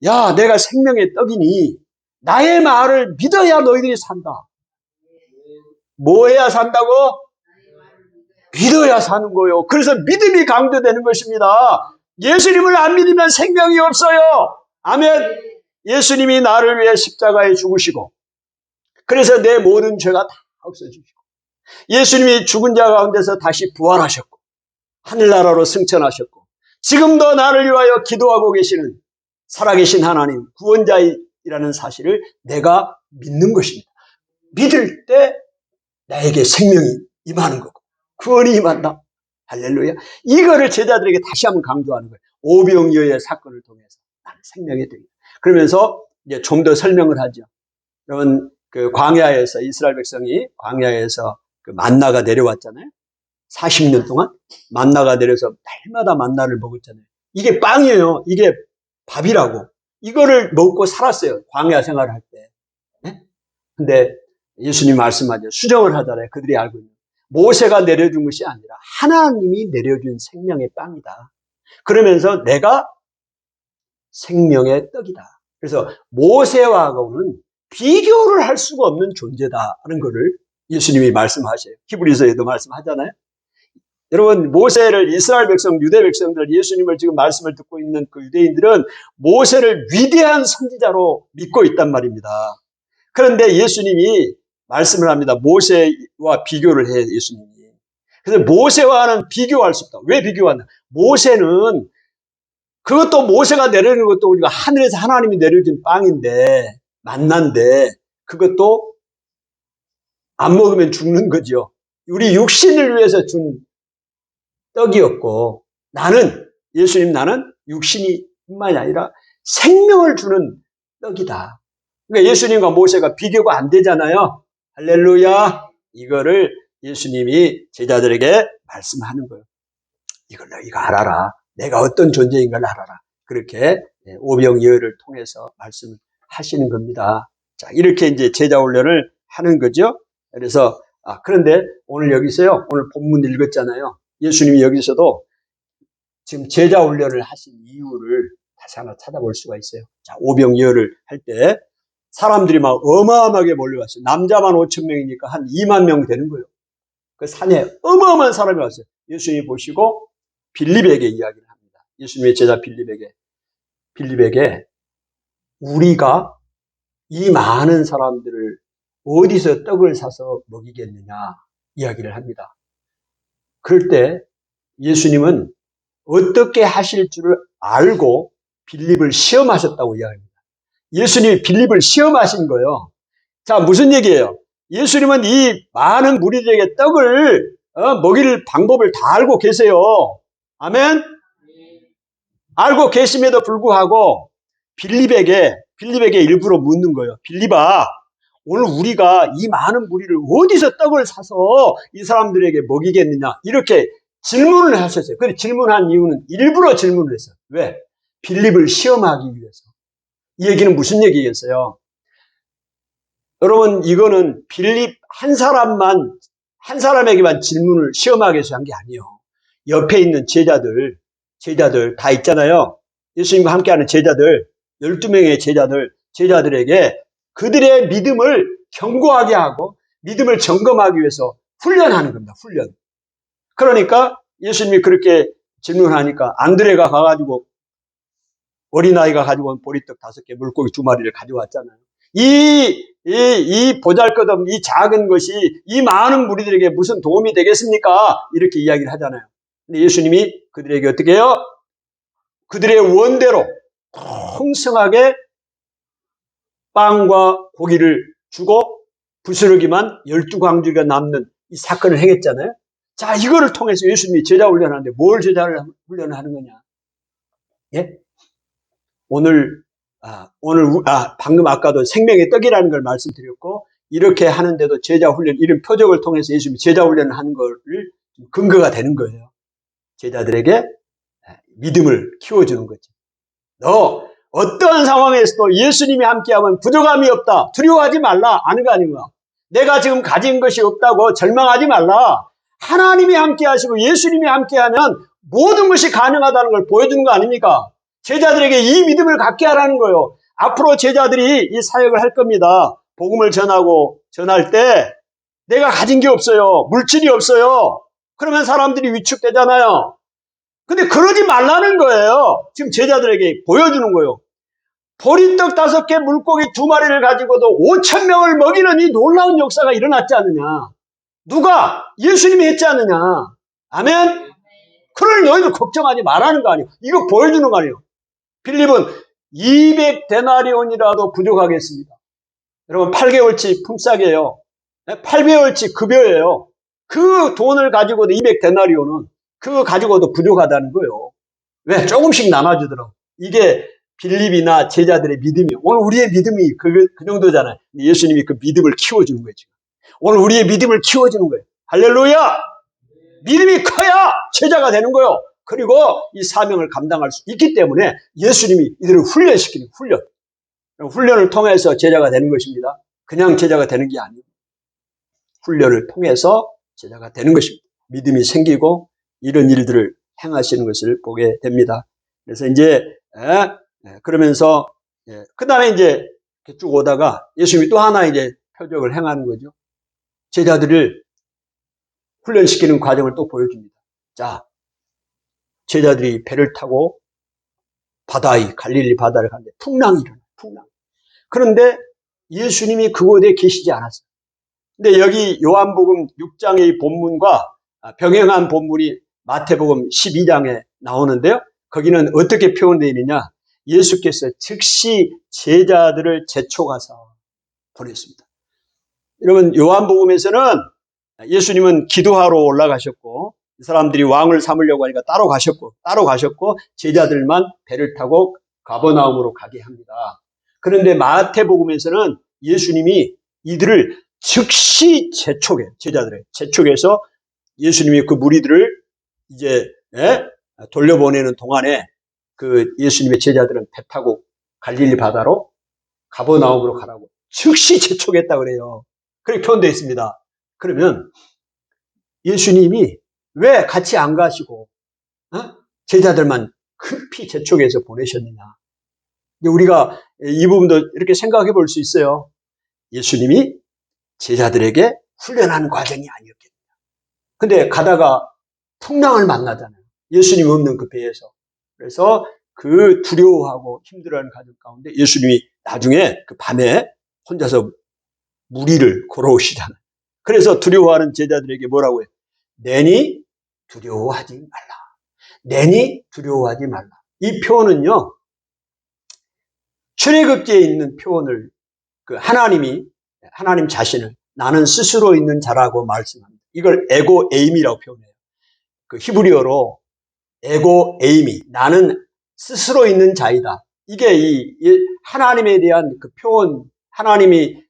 야, 내가 생명의 떡이니 나의 말을 믿어야 너희들이 산다. 뭐 해야 산다고? 믿어야 사는 거예요. 그래서 믿음이 강조되는 것입니다. 예수님을 안 믿으면 생명이 없어요. 아멘. 예수님이 나를 위해 십자가에 죽으시고 그래서 내 모든 죄가 다 없어지시고 예수님이 죽은 자 가운데서 다시 부활하셨고 하늘나라로 승천하셨고 지금도 나를 위하여 기도하고 계시는 살아계신 하나님 구원자이라는 사실을 내가 믿는 것입니다. 믿을 때 나에게 생명이 임하는 거고 구원이 임한다. 할렐루야. 이거를 제자들에게 다시 한번 강조하는 거예요. 오병이어의 사건을 통해서 나는 생명의 떡이다. 그러면서 이제 좀 더 설명을 하죠. 여러분 그 광야에서 이스라엘 백성이 광야에서 그 만나가 내려왔잖아요. 40년 동안 만나가 내려서 날마다 만나를 먹었잖아요. 이게 빵이에요. 이게 밥이라고. 이거를 먹고 살았어요. 광야 생활을 할 때. 네? 근데 예수님 말씀하죠. 수정을 하잖아요. 그들이 알고 있는. 모세가 내려준 것이 아니라 하나님이 내려준 생명의 빵이다. 그러면서 내가 생명의 떡이다. 그래서 모세와는 비교를 할 수가 없는 존재다라는 것을 예수님이 말씀하셔요. 히브리서에도 말씀하잖아요. 여러분, 모세를 이스라엘 백성, 유대 백성들, 예수님을 지금 말씀을 듣고 있는 그 유대인들은 모세를 위대한 선지자로 믿고 있단 말입니다. 그런데 예수님이 말씀을 합니다. 모세와 비교를 해요, 예수님이. 그래서 모세와는 비교할 수 없다. 왜 비교하냐? 모세는 그것도 모세가 내려주는 것도 우리가 하늘에서 하나님이 내려준 빵인데, 만난데, 그것도 안 먹으면 죽는 거죠. 우리 육신을 위해서 준 떡이었고, 예수님 나는 육신이 뿐만이 아니라 생명을 주는 떡이다. 그러니까 예수님과 모세가 비교가 안 되잖아요. 할렐루야. 이거를 예수님이 제자들에게 말씀하는 거예요. 이걸 너희가 알아라. 내가 어떤 존재인 걸 알아라. 그렇게 오병이어를 통해서 말씀하시는 겁니다. 자, 이렇게 이제 제자 훈련을 하는 거죠. 그래서 그런데 오늘 여기서요. 오늘 본문 읽었잖아요. 예수님이 여기서도 지금 제자 훈련을 하신 이유를 다시 하나 찾아볼 수가 있어요. 자, 오병이어를 할 때 사람들이 막 어마어마하게 몰려왔어요. 남자만 5천 명이니까 한 2만 명 되는 거예요. 그 산에 어마어마한 사람이 왔어요. 예수님이 보시고 빌립에게 이야기를 합니다. 예수님의 제자 빌립에게 우리가 이 많은 사람들을 어디서 떡을 사서 먹이겠느냐 이야기를 합니다. 그럴 때 예수님은 어떻게 하실 줄을 알고 빌립을 시험하셨다고 이야기합니다. 예수님이 빌립을 시험하신 거예요. 자, 무슨 얘기예요? 예수님은 이 많은 무리들에게 떡을 먹일 방법을 다 알고 계세요. 아멘? 알고 계심에도 불구하고 빌립에게 일부러 묻는 거예요. 빌립아, 오늘 우리가 이 많은 무리를 어디서 떡을 사서 이 사람들에게 먹이겠느냐 이렇게 질문을 하셨어요. 그런데 질문한 이유는 일부러 질문을 했어요. 왜? 빌립을 시험하기 위해서. 이 얘기는 무슨 얘기겠어요? 여러분, 이거는 빌립 한 사람에게만 질문을 시험하기 위해서 한 게 아니에요. 옆에 있는 제자들 다 있잖아요. 예수님과 함께하는 제자들, 12명의 제자들에게 그들의 믿음을 견고하게 하고 믿음을 점검하기 위해서 훈련하는 겁니다. 훈련. 그러니까 예수님이 그렇게 질문하니까 안드레가 가가지고 어린아이가 가지고 온 보리떡 5개, 물고기 2마리를 가져왔잖아요. 이 보잘것없는 이 작은 것이 이 많은 무리들에게 무슨 도움이 되겠습니까? 이렇게 이야기를 하잖아요. 근데 예수님이 그들에게 어떻게 해요? 그들의 원대로 풍성하게 빵과 고기를 주고 부스러기만 12광주리가 남는 이 사건을 행했잖아요. 자, 이거를 통해서 예수님이 제자 훈련하는데 뭘 제자 훈련을 하는 거냐? 예? 방금 아까도 생명의 떡이라는 걸 말씀드렸고, 이렇게 하는데도 제자 훈련, 이런 표적을 통해서 예수님이 제자 훈련을 하는 거를 근거가 되는 거예요. 제자들에게 믿음을 키워주는 거죠. 너 어떠한 상황에서도 예수님이 함께하면 부족함이 없다. 두려워하지 말라. 아는 거 아닌가? 내가 지금 가진 것이 없다고 절망하지 말라. 하나님이 함께하시고 예수님이 함께하면 모든 것이 가능하다는 걸 보여주는 거 아닙니까? 제자들에게 이 믿음을 갖게 하라는 거예요. 앞으로 제자들이 이 사역을 할 겁니다. 복음을 전할 때 내가 가진 게 없어요. 물질이 없어요. 그러면 사람들이 위축되잖아요. 근데 그러지 말라는 거예요. 지금 제자들에게 보여주는 거예요. 보리떡 5개, 물고기 2마리를 가지고도 5,000명을 먹이는 이 놀라운 역사가 일어났지 않느냐. 누가? 예수님이 했지 않느냐. 아멘? 그걸 너희들 걱정하지 말라는 거 아니에요. 이거 보여주는 거 아니에요. 빌립은 200데나리온이라도 부족하겠습니다. 여러분 8개월치 품삯이에요. 8개월치 급여예요. 그 돈을 가지고도 200데나리온은 그거 가지고도 부족하다는 거예요. 왜? 조금씩 나눠주더라고. 이게 빌립이나 제자들의 믿음이에요. 오늘 우리의 믿음이 그 정도잖아요. 예수님이 그 믿음을 키워주는 거예요. 지금. 오늘 우리의 믿음을 키워주는 거예요. 할렐루야! 믿음이 커야 제자가 되는 거예요. 그리고 이 사명을 감당할 수 있기 때문에 예수님이 이들을 훈련시키는 훈련을 통해서 제자가 되는 것입니다. 그냥 제자가 되는 게 아니고 훈련을 통해서 제자가 되는 것입니다. 믿음이 생기고 이런 일들을 행하시는 것을 보게 됩니다. 그래서 이제 그러면서 그 다음에 이제 쭉 오다가 예수님이 또 하나 이제 표적을 행하는 거죠. 제자들을 훈련시키는 과정을 또 보여줍니다. 자, 제자들이 배를 타고 갈릴리 바다를 가는데 풍랑이 일어나요. 풍랑. 그런데 예수님이 그곳에 계시지 않았어요. 근데 여기 요한복음 6장의 본문과 병행한 본문이 마태복음 12장에 나오는데요. 거기는 어떻게 표현되어 있느냐. 예수께서 즉시 제자들을 제촉하사 보냈습니다. 여러분, 요한복음에서는 예수님은 기도하러 올라가셨고 사람들이 왕을 삼으려고 하니까 따로 가셨고 제자들만 배를 타고 가버나움으로 가게 합니다. 그런데 마태복음에서는 예수님이 이들을 즉시 제자들을 제촉해서 예수님이 그 무리들을 이제 돌려보내는 동안에 그 예수님의 제자들은 배 타고 갈릴리 바다로 가버나움으로 가라고 즉시 제촉했다 그래요. 그렇게 표현되어 있습니다. 그러면 예수님이 왜 같이 안 가시고 제자들만 급히 제촉해서 보내셨느냐. 우리가 이 부분도 이렇게 생각해 볼 수 있어요. 예수님이 제자들에게 훈련한 과정이 아니었겠냐. 근데 가다가 풍랑을 만나잖아요. 예수님이 없는 그 배에서. 그래서 그 두려워하고 힘들어하는 가족 가운데 예수님이 나중에 그 밤에 혼자서 무리를 걸어오시잖아요. 그래서 두려워하는 제자들에게 뭐라고 해요? 내니 두려워하지 말라. 내니 두려워하지 말라. 이 표현은요, 출애굽기에 있는 표현을 하나님 자신을 나는 스스로 있는 자라고 말씀합니다. 이걸 에고 에임이라고 표현해요. 그 히브리어로 에고 에임이 나는 스스로 있는 자이다. 이게 이 하나님에 대한 그 표현, 하나님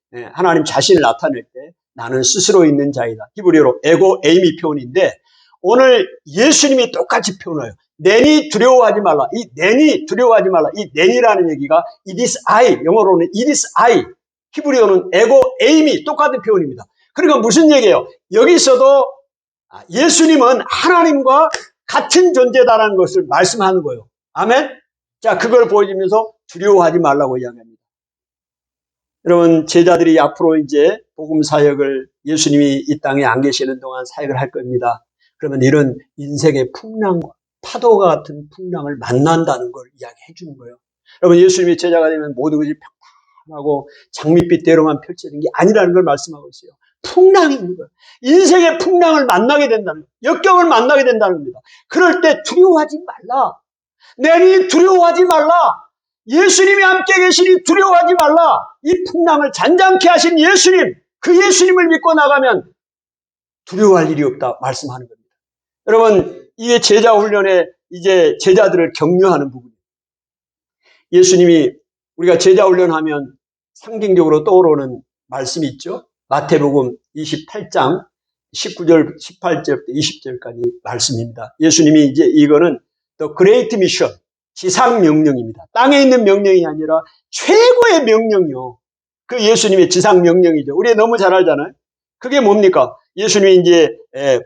자신을 나타낼 때 나는 스스로 있는 자이다. 히브리어로 에고 에임이 표현인데 오늘 예수님이 똑같이 표현해요. 내니 두려워하지 말라. 이 내니 두려워하지 말라. 이 내니라는 얘기가 it is I, 영어로는 it is I, 히브리어는 에고 에임이 똑같은 표현입니다. 그러니까 무슨 얘기예요? 여기서도 예수님은 하나님과 같은 존재다라는 것을 말씀하는 거예요. 아멘? 자, 그걸 보여주면서 두려워하지 말라고 이야기합니다. 여러분, 제자들이 앞으로 이제 복음 사역을 예수님이 이 땅에 안 계시는 동안 사역을 할 겁니다. 그러면 이런 인생의 풍랑과 파도가 같은 풍랑을 만난다는 걸 이야기해 주는 거예요. 여러분, 예수님이 제자가 되면 모든 것이 평탄하고 장밋빛대로만 펼쳐지는 게 아니라는 걸 말씀하고 있어요. 풍랑이 있는 거예요. 인생의 풍랑을 만나게 된다는 거예요. 역경을 만나게 된다는 겁니다. 그럴 때 두려워하지 말라. 내니 두려워하지 말라. 예수님이 함께 계시니 두려워하지 말라. 이 풍랑을 잔잔케 하신 예수님, 그 예수님을 믿고 나가면 두려워할 일이 없다 말씀하는 겁니다. 여러분, 이게 제자 훈련에 이제 제자들을 격려하는 부분이에요. 예수님이 우리가 제자 훈련하면 상징적으로 떠오르는 말씀이 있죠. 마태복음 28장 19절, 18절부터 20절까지 말씀입니다. 예수님이 이제 이거는 The Great Mission, 지상 명령입니다. 땅에 있는 명령이 아니라 최고의 명령이요. 그 예수님의 지상 명령이죠. 우리 너무 잘 알잖아요. 그게 뭡니까? 예수님이 이제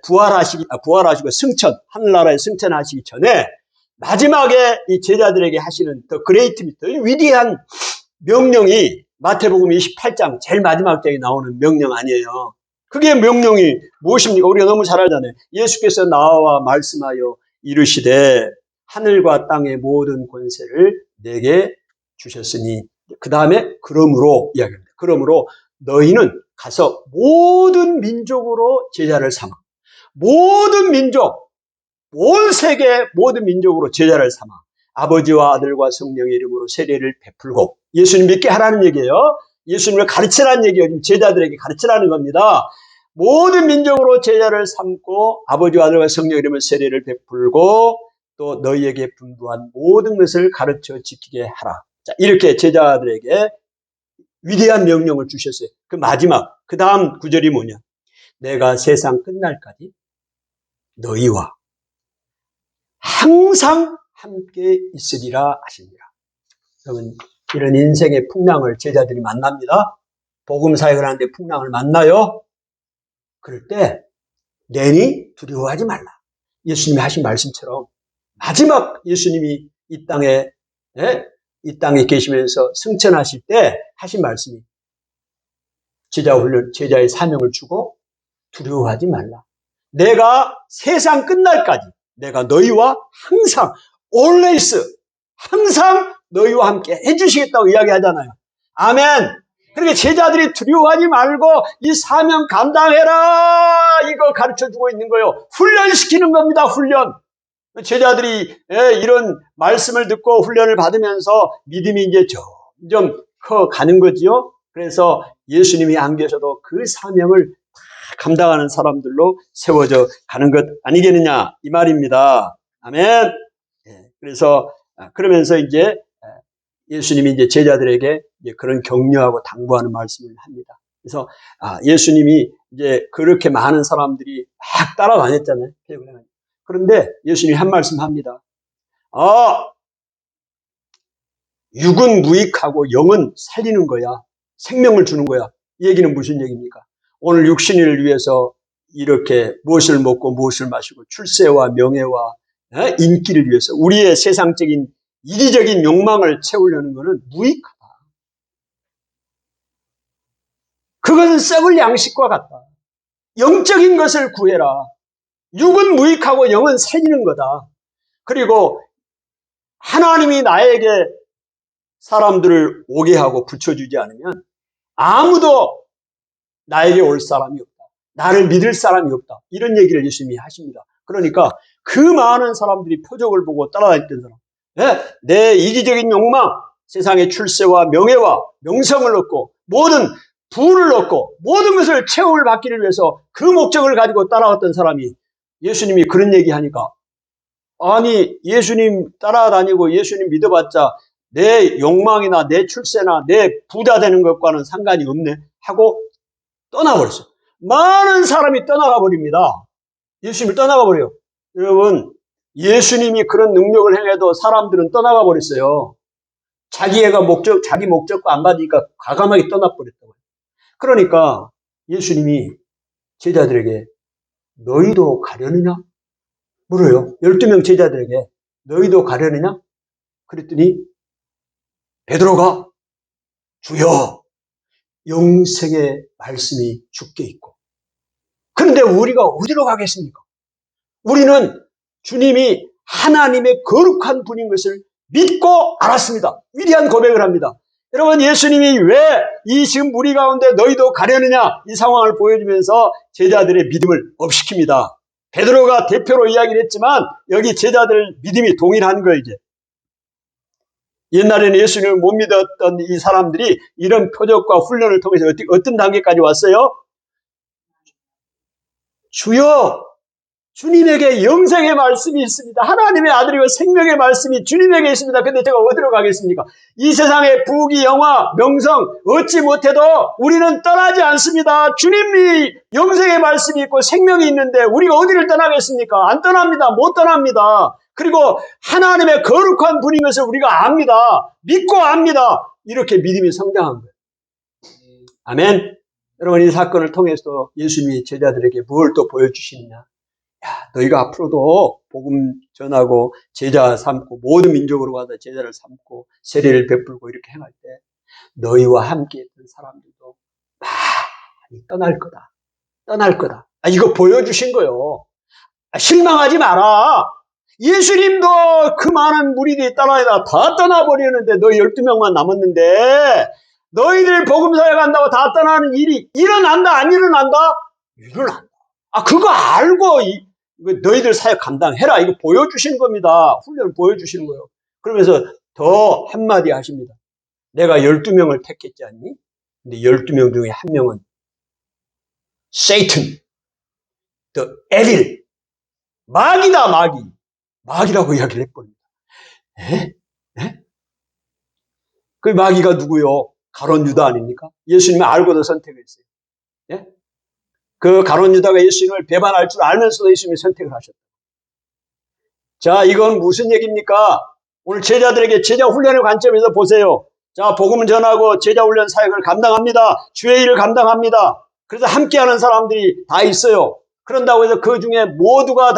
부활하시고 하늘나라에 승천하시기 전에 마지막에 이 제자들에게 하시는 The Great Mission, 위대한 명령이 마태복음 28장 제일 마지막 장에 나오는 명령 아니에요. 그게 명령이 무엇입니까? 우리가 너무 잘 알잖아요. 예수께서 나와 말씀하여 이르시되 하늘과 땅의 모든 권세를 내게 주셨으니, 그 다음에 그러므로 이야기합니다. 그러므로 너희는 가서 모든 민족으로 제자를 삼아. 모든 민족, 온 세계 모든 민족으로 제자를 삼아 아버지와 아들과 성령의 이름으로 세례를 베풀고, 예수님 믿게 하라는 얘기예요. 예수님을 가르치라는 얘기예요. 제자들에게 가르치라는 겁니다. 모든 민족으로 제자를 삼고 아버지와 아들과 성령의 이름으로 세례를 베풀고 또 너희에게 분부한 모든 것을 가르쳐 지키게 하라. 자, 이렇게 제자들에게 위대한 명령을 주셨어요. 그 마지막, 그 다음 구절이 뭐냐? 내가 세상 끝날까지 너희와 항상 함께 있으리라 하십니다. 여러분, 이런 인생의 풍랑을 제자들이 만납니다. 복음 사역을 하는데 풍랑을 만나요. 그럴 때 내니 두려워하지 말라. 예수님이 하신 말씀처럼 마지막 예수님이 이 땅에 계시면서 승천하실 때 하신 말씀이 제자 훈련, 제자의 사명을 주고 두려워하지 말라. 내가 세상 끝날까지 내가 너희와 항상 always 항상 너희와 함께 해주시겠다고 이야기하잖아요. 아멘. 그러니까 제자들이 두려워하지 말고 이 사명 감당해라 이거 가르쳐주고 있는 거예요. 훈련시키는 겁니다. 훈련. 제자들이 이런 말씀을 듣고 훈련을 받으면서 믿음이 이제 점점 커가는 거지요. 그래서 예수님이 안 계셔도 그 사명을 감당하는 사람들로 세워져 가는 것 아니겠느냐 이 말입니다. 아멘. 그래서 그러면서 이제 예수님이 이제 제자들에게 이제 그런 격려하고 당부하는 말씀을 합니다. 그래서 예수님이 이제 그렇게 많은 사람들이 막 따라다녔잖아요. 그런데 예수님이 한 말씀 합니다. 육은 무익하고 영은 살리는 거야. 생명을 주는 거야. 이 얘기는 무슨 얘기입니까? 오늘 육신을 위해서 이렇게 무엇을 먹고 무엇을 마시고 출세와 명예와 인기를 위해서 우리의 세상적인 이기적인 욕망을 채우려는 것은 무익하다. 그것은 썩을 양식과 같다. 영적인 것을 구해라. 육은 무익하고 영은 살리는 거다. 그리고 하나님이 나에게 사람들을 오게 하고 붙여주지 않으면 아무도 나에게 올 사람이 없다. 나를 믿을 사람이 없다. 이런 얘기를 예수님이 하십니다. 그러니까 그 많은 사람들이 표적을 보고 따라다녔던 사람, 내 이기적인 욕망, 세상의 출세와 명예와 명성을 얻고 모든 부를 얻고 모든 것을 체험을 받기를 위해서 그 목적을 가지고 따라왔던 사람이 예수님이 그런 얘기하니까 아니 예수님 따라다니고 예수님 믿어봤자 내 욕망이나 내 출세나 내 부자 되는 것과는 상관이 없네 하고 떠나버렸어요. 많은 사람이 떠나가 버립니다. 예수님을 떠나가 버려요. 여러분 예수님이 그런 능력을 행해도 사람들은 떠나가 버렸어요. 자기 목적과 안 맞으니까 과감하게 떠나버렸다고요. 그러니까 예수님이 제자들에게 너희도 가려느냐? 물어요. 12명 제자들에게 너희도 가려느냐? 그랬더니 베드로가 주여 영생의 말씀이 주께 있고 그런데 우리가 어디로 가겠습니까? 우리는 주님이 하나님의 거룩한 분인 것을 믿고 알았습니다. 위대한 고백을 합니다. 여러분 예수님이 왜 이 지금 무리 가운데 너희도 가려느냐 이 상황을 보여주면서 제자들의 믿음을 업시킵니다. 베드로가 대표로 이야기를 했지만 여기 제자들 믿음이 동일한 거예요. 이제 옛날에는 예수님을 못 믿었던 이 사람들이 이런 표적과 훈련을 통해서 어떤 단계까지 왔어요? 주여 주님에게 영생의 말씀이 있습니다. 하나님의 아들이고 생명의 말씀이 주님에게 있습니다. 근데 제가 어디로 가겠습니까? 이 세상의 부귀, 영화, 명성 얻지 못해도 우리는 떠나지 않습니다. 주님이 영생의 말씀이 있고 생명이 있는데 우리가 어디를 떠나겠습니까? 안 떠납니다. 못 떠납니다. 그리고 하나님의 거룩한 분인 것을 우리가 압니다. 믿고 압니다. 이렇게 믿음이 성장한 거예요. 아멘. 여러분 이 사건을 통해서 예수님이 제자들에게 뭘 또 보여주시느냐. 너희가 앞으로도 복음 전하고 제자 삼고 모든 민족으로 가서 제자를 삼고 세례를 베풀고 이렇게 행할 때 너희와 함께 했던 사람들도 많이 떠날 거다. 이거 보여주신 거예요. 실망하지 마라. 예수님도 그 많은 무리들이 따라다니다 다 떠나버리는데 너희 12명만 남았는데 너희들 복음 사역한다고 다 떠나는 일이 일어난다 안 일어난다? 일어난다. 그거 알고 너희들 사역 감당해라. 이거 보여주시는 겁니다. 훈련을 보여주시는 거예요. 그러면서 더 한마디 하십니다. 내가 12명을 택했지 않니? 근데 12명 중에 한 명은 Satan, the evil, 마귀다 마귀. 마귀라고 이야기를 해버립니다. 그 마귀가 누구요? 가룟 유다 아닙니까? 예수님이 알고도 선택했어요. 그 가룟 유다가 예수님을 배반할 줄 알면서도 예수님이 선택을 하셨다. 자, 이건 무슨 얘기입니까? 오늘 제자들에게 제자 훈련의 관점에서 보세요. 자, 복음을 전하고 제자 훈련 사역을 감당합니다. 주의 일을 감당합니다. 그래서 함께하는 사람들이 다 있어요. 그런다고 해서 그 중에 모두가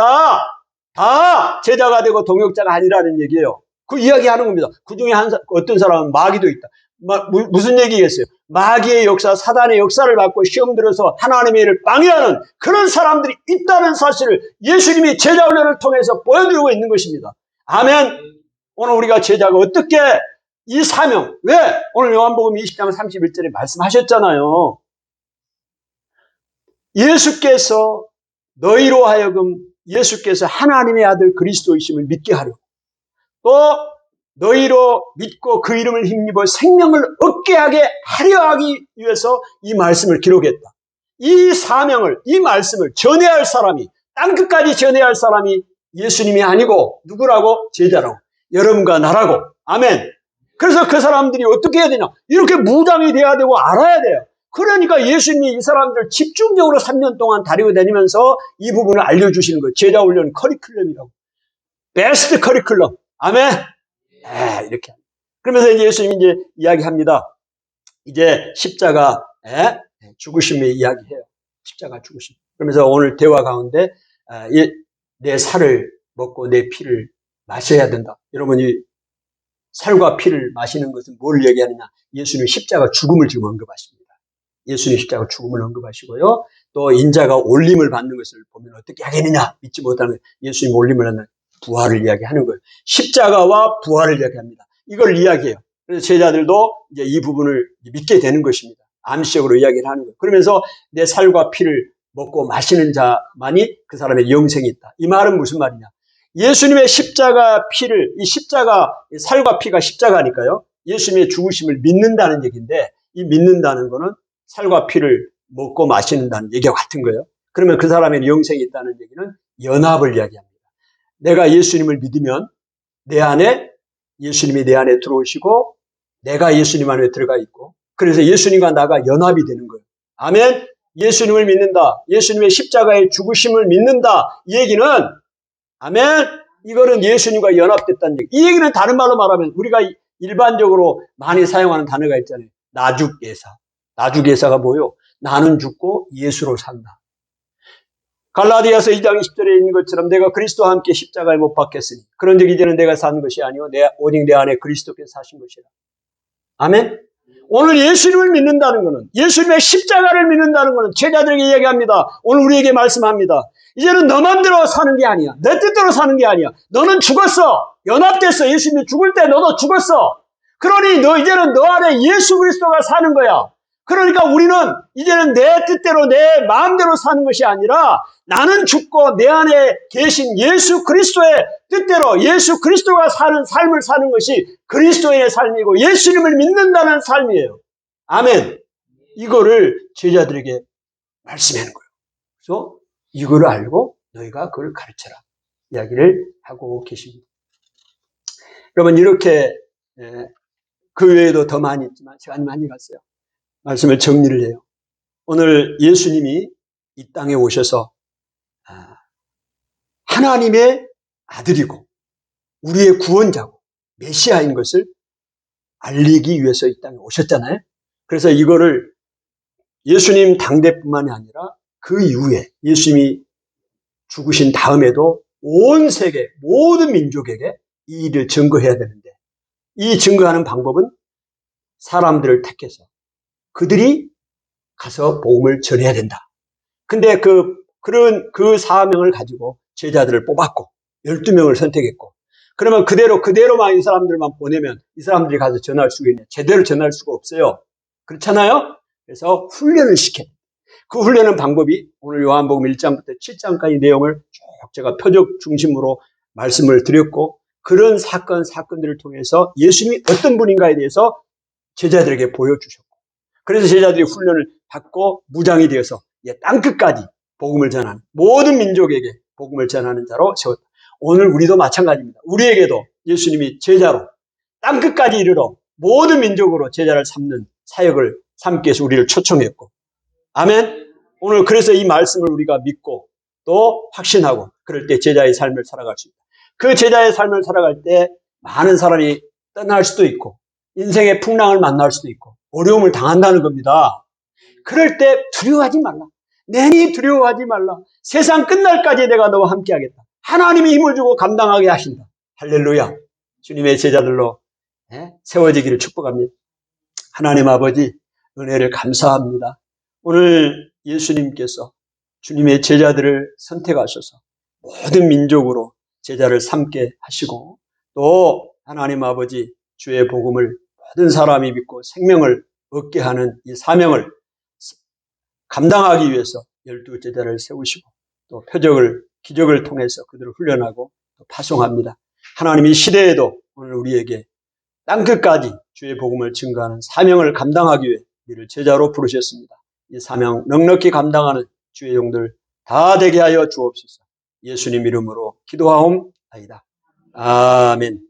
다 제자가 되고 동역자가 아니라는 얘기예요. 그 이야기하는 겁니다. 그 중에 어떤 사람은 마귀도 있다. 무슨 얘기겠어요? 마귀의 역사, 사단의 역사를 받고 시험 들어서 하나님의 일을 방해하는 그런 사람들이 있다는 사실을 예수님이 제자 훈련을 통해서 보여주고 있는 것입니다. 아멘. 오늘 우리가 제자가 어떻게 이 사명, 왜? 오늘 요한복음 20장 31절에 말씀하셨잖아요. 예수께서 너희로 하여금 예수께서 하나님의 아들 그리스도이심을 믿게 하려고, 또 너희로 믿고 그 이름을 힘입어 생명을 얻게 하려 하기 위해서 이 말씀을 기록했다. 이 사명을, 이 말씀을 전해야 할 사람이, 땅끝까지 전해야 할 사람이 예수님이 아니고 누구라고? 제자라고. 여러분과 나라고. 아멘. 그래서 그 사람들이 어떻게 해야 되냐? 이렇게 무장이 돼야 되고 알아야 돼요. 그러니까 예수님이 이 사람들 집중적으로 3년 동안 다니고 다니면서 이 부분을 알려주시는 거예요. 제자훈련 커리큘럼이라고. 베스트 커리큘럼. 아멘. 이렇게. 그러면서 이제 예수님이 이제 이야기합니다. 이제 십자가 죽으심의 이야기해요. 십자가 죽으심. 그러면서 오늘 대화 가운데 내 살을 먹고 내 피를 마셔야 된다. 여러분이 살과 피를 마시는 것은 뭘 얘기하느냐? 예수님 십자가 죽음을 지금 언급하십니다. 예수님 십자가 죽음을 언급하시고요. 또 인자가 올림을 받는 것을 보면 어떻게 하겠느냐? 믿지 못하는 예수님 올림을 하는 부활을 이야기하는 거예요. 십자가와 부활을 이야기합니다. 이걸 이야기해요. 그래서 제자들도 이제 이 부분을 믿게 되는 것입니다. 암시적으로 이야기를 하는 거예요. 그러면서 내 살과 피를 먹고 마시는 자만이 그 사람의 영생이 있다. 이 말은 무슨 말이냐? 예수님의 십자가 피를, 이 십자가, 살과 피가 십자가니까요. 예수님의 죽으심을 믿는다는 얘기인데, 이 믿는다는 거는 살과 피를 먹고 마시는다는 얘기와 같은 거예요. 그러면 그 사람의 영생이 있다는 얘기는 연합을 이야기합니다. 내가 예수님을 믿으면 내 안에, 예수님이 내 안에 들어오시고 내가 예수님 안에 들어가 있고, 그래서 예수님과 나가 연합이 되는 거예요. 아멘. 예수님을 믿는다. 예수님의 십자가의 죽으심을 믿는다. 이 얘기는, 아멘. 이거는 예수님과 연합됐다는 얘기. 이 얘기는 다른 말로 말하면 우리가 일반적으로 많이 사용하는 단어가 있잖아요. 나죽예사. 나죽예사가 뭐예요? 나는 죽고 예수로 산다. 갈라디아서 2장 20절에 있는 것처럼 내가 그리스도와 함께 십자가에 못 박혔으니 그런즉 이제는 내가 사는 것이 아니요 오직 내 안에 그리스도께서 사신 것이라. 아멘. 오늘 예수님을 믿는다는 것은, 예수님의 십자가를 믿는다는 것은 제자들에게 이야기합니다. 오늘 우리에게 말씀합니다. 이제는 너 맘대로 사는 게 아니야. 내 뜻대로 사는 게 아니야. 너는 죽었어. 연합됐어. 예수님이 죽을 때 너도 죽었어. 그러니 이제는 너 안에 예수 그리스도가 사는 거야. 그러니까 우리는 이제는 내 뜻대로 내 마음대로 사는 것이 아니라 나는 죽고 내 안에 계신 예수 그리스도의 뜻대로 예수 그리스도가 사는 삶을 사는 것이 그리스도의 삶이고 예수님을 믿는다는 삶이에요. 아멘. 이거를 제자들에게 말씀하는 거예요. 그래서 이거를 알고 너희가 그걸 가르쳐라. 이야기를 하고 계십니다. 여러분 이렇게 그 외에도 더 많이 있지만 시간이 많이 갔어요. 말씀을 정리를 해요. 오늘 예수님이 이 땅에 오셔서 하나님의 아들이고 우리의 구원자고 메시아인 것을 알리기 위해서 이 땅에 오셨잖아요. 그래서 이거를 예수님 당대뿐만이 아니라 그 이후에 예수님이 죽으신 다음에도 온 세계 모든 민족에게 이 일을 증거해야 되는데, 이 증거하는 방법은 사람들을 택해서 그들이 가서 복음을 전해야 된다. 근데 그 사명을 가지고 제자들을 뽑았고 12명을 선택했고, 그러면 그대로만 이 사람들만 보내면 이 사람들이 가서 전할 수가 있냐? 제대로 전할 수가 없어요. 그렇잖아요? 그래서 훈련을 시켜요. 그 훈련은 방법이 오늘 요한복음 1장부터 7장까지 내용을 쭉 제가 표적 중심으로 말씀을 드렸고, 그런 사건들을 통해서 예수님이 어떤 분인가에 대해서 제자들에게 보여주셨고, 그래서 제자들이 훈련을 받고 무장이 되어서 땅끝까지 복음을 전하는, 모든 민족에게 복음을 전하는 자로 세웠다. 오늘 우리도 마찬가지입니다. 우리에게도 예수님이 제자로 땅끝까지 이르러 모든 민족으로 제자를 삼는 사역을 삼기 위해서 우리를 초청했고, 아멘. 오늘 그래서 이 말씀을 우리가 믿고 또 확신하고 그럴 때 제자의 삶을 살아갈 수 있다. 그 제자의 삶을 살아갈 때 많은 사람이 떠날 수도 있고 인생의 풍랑을 만날 수도 있고 어려움을 당한다는 겁니다. 그럴 때 두려워하지 말라. 내니 두려워하지 말라. 세상 끝날까지 내가 너와 함께하겠다. 하나님이 힘을 주고 감당하게 하신다. 할렐루야. 주님의 제자들로 세워지기를 축복합니다. 하나님 아버지 은혜를 감사합니다. 오늘 예수님께서 주님의 제자들을 선택하셔서 모든 민족으로 제자를 삼게 하시고 또 하나님 아버지 주의 복음을 모든 사람이 믿고 생명을 얻게 하는 이 사명을 감당하기 위해서 12제자를 세우시고 또 표적을 기적을 통해서 그들을 훈련하고 또 파송합니다. 하나님이 시대에도 오늘 우리에게 땅끝까지 주의 복음을 증거하는 사명을 감당하기 위해 우리를 제자로 부르셨습니다. 이 사명 넉넉히 감당하는 주의 종들 다 되게 하여 주옵소서. 예수님 이름으로 기도하옵나이다. 아멘.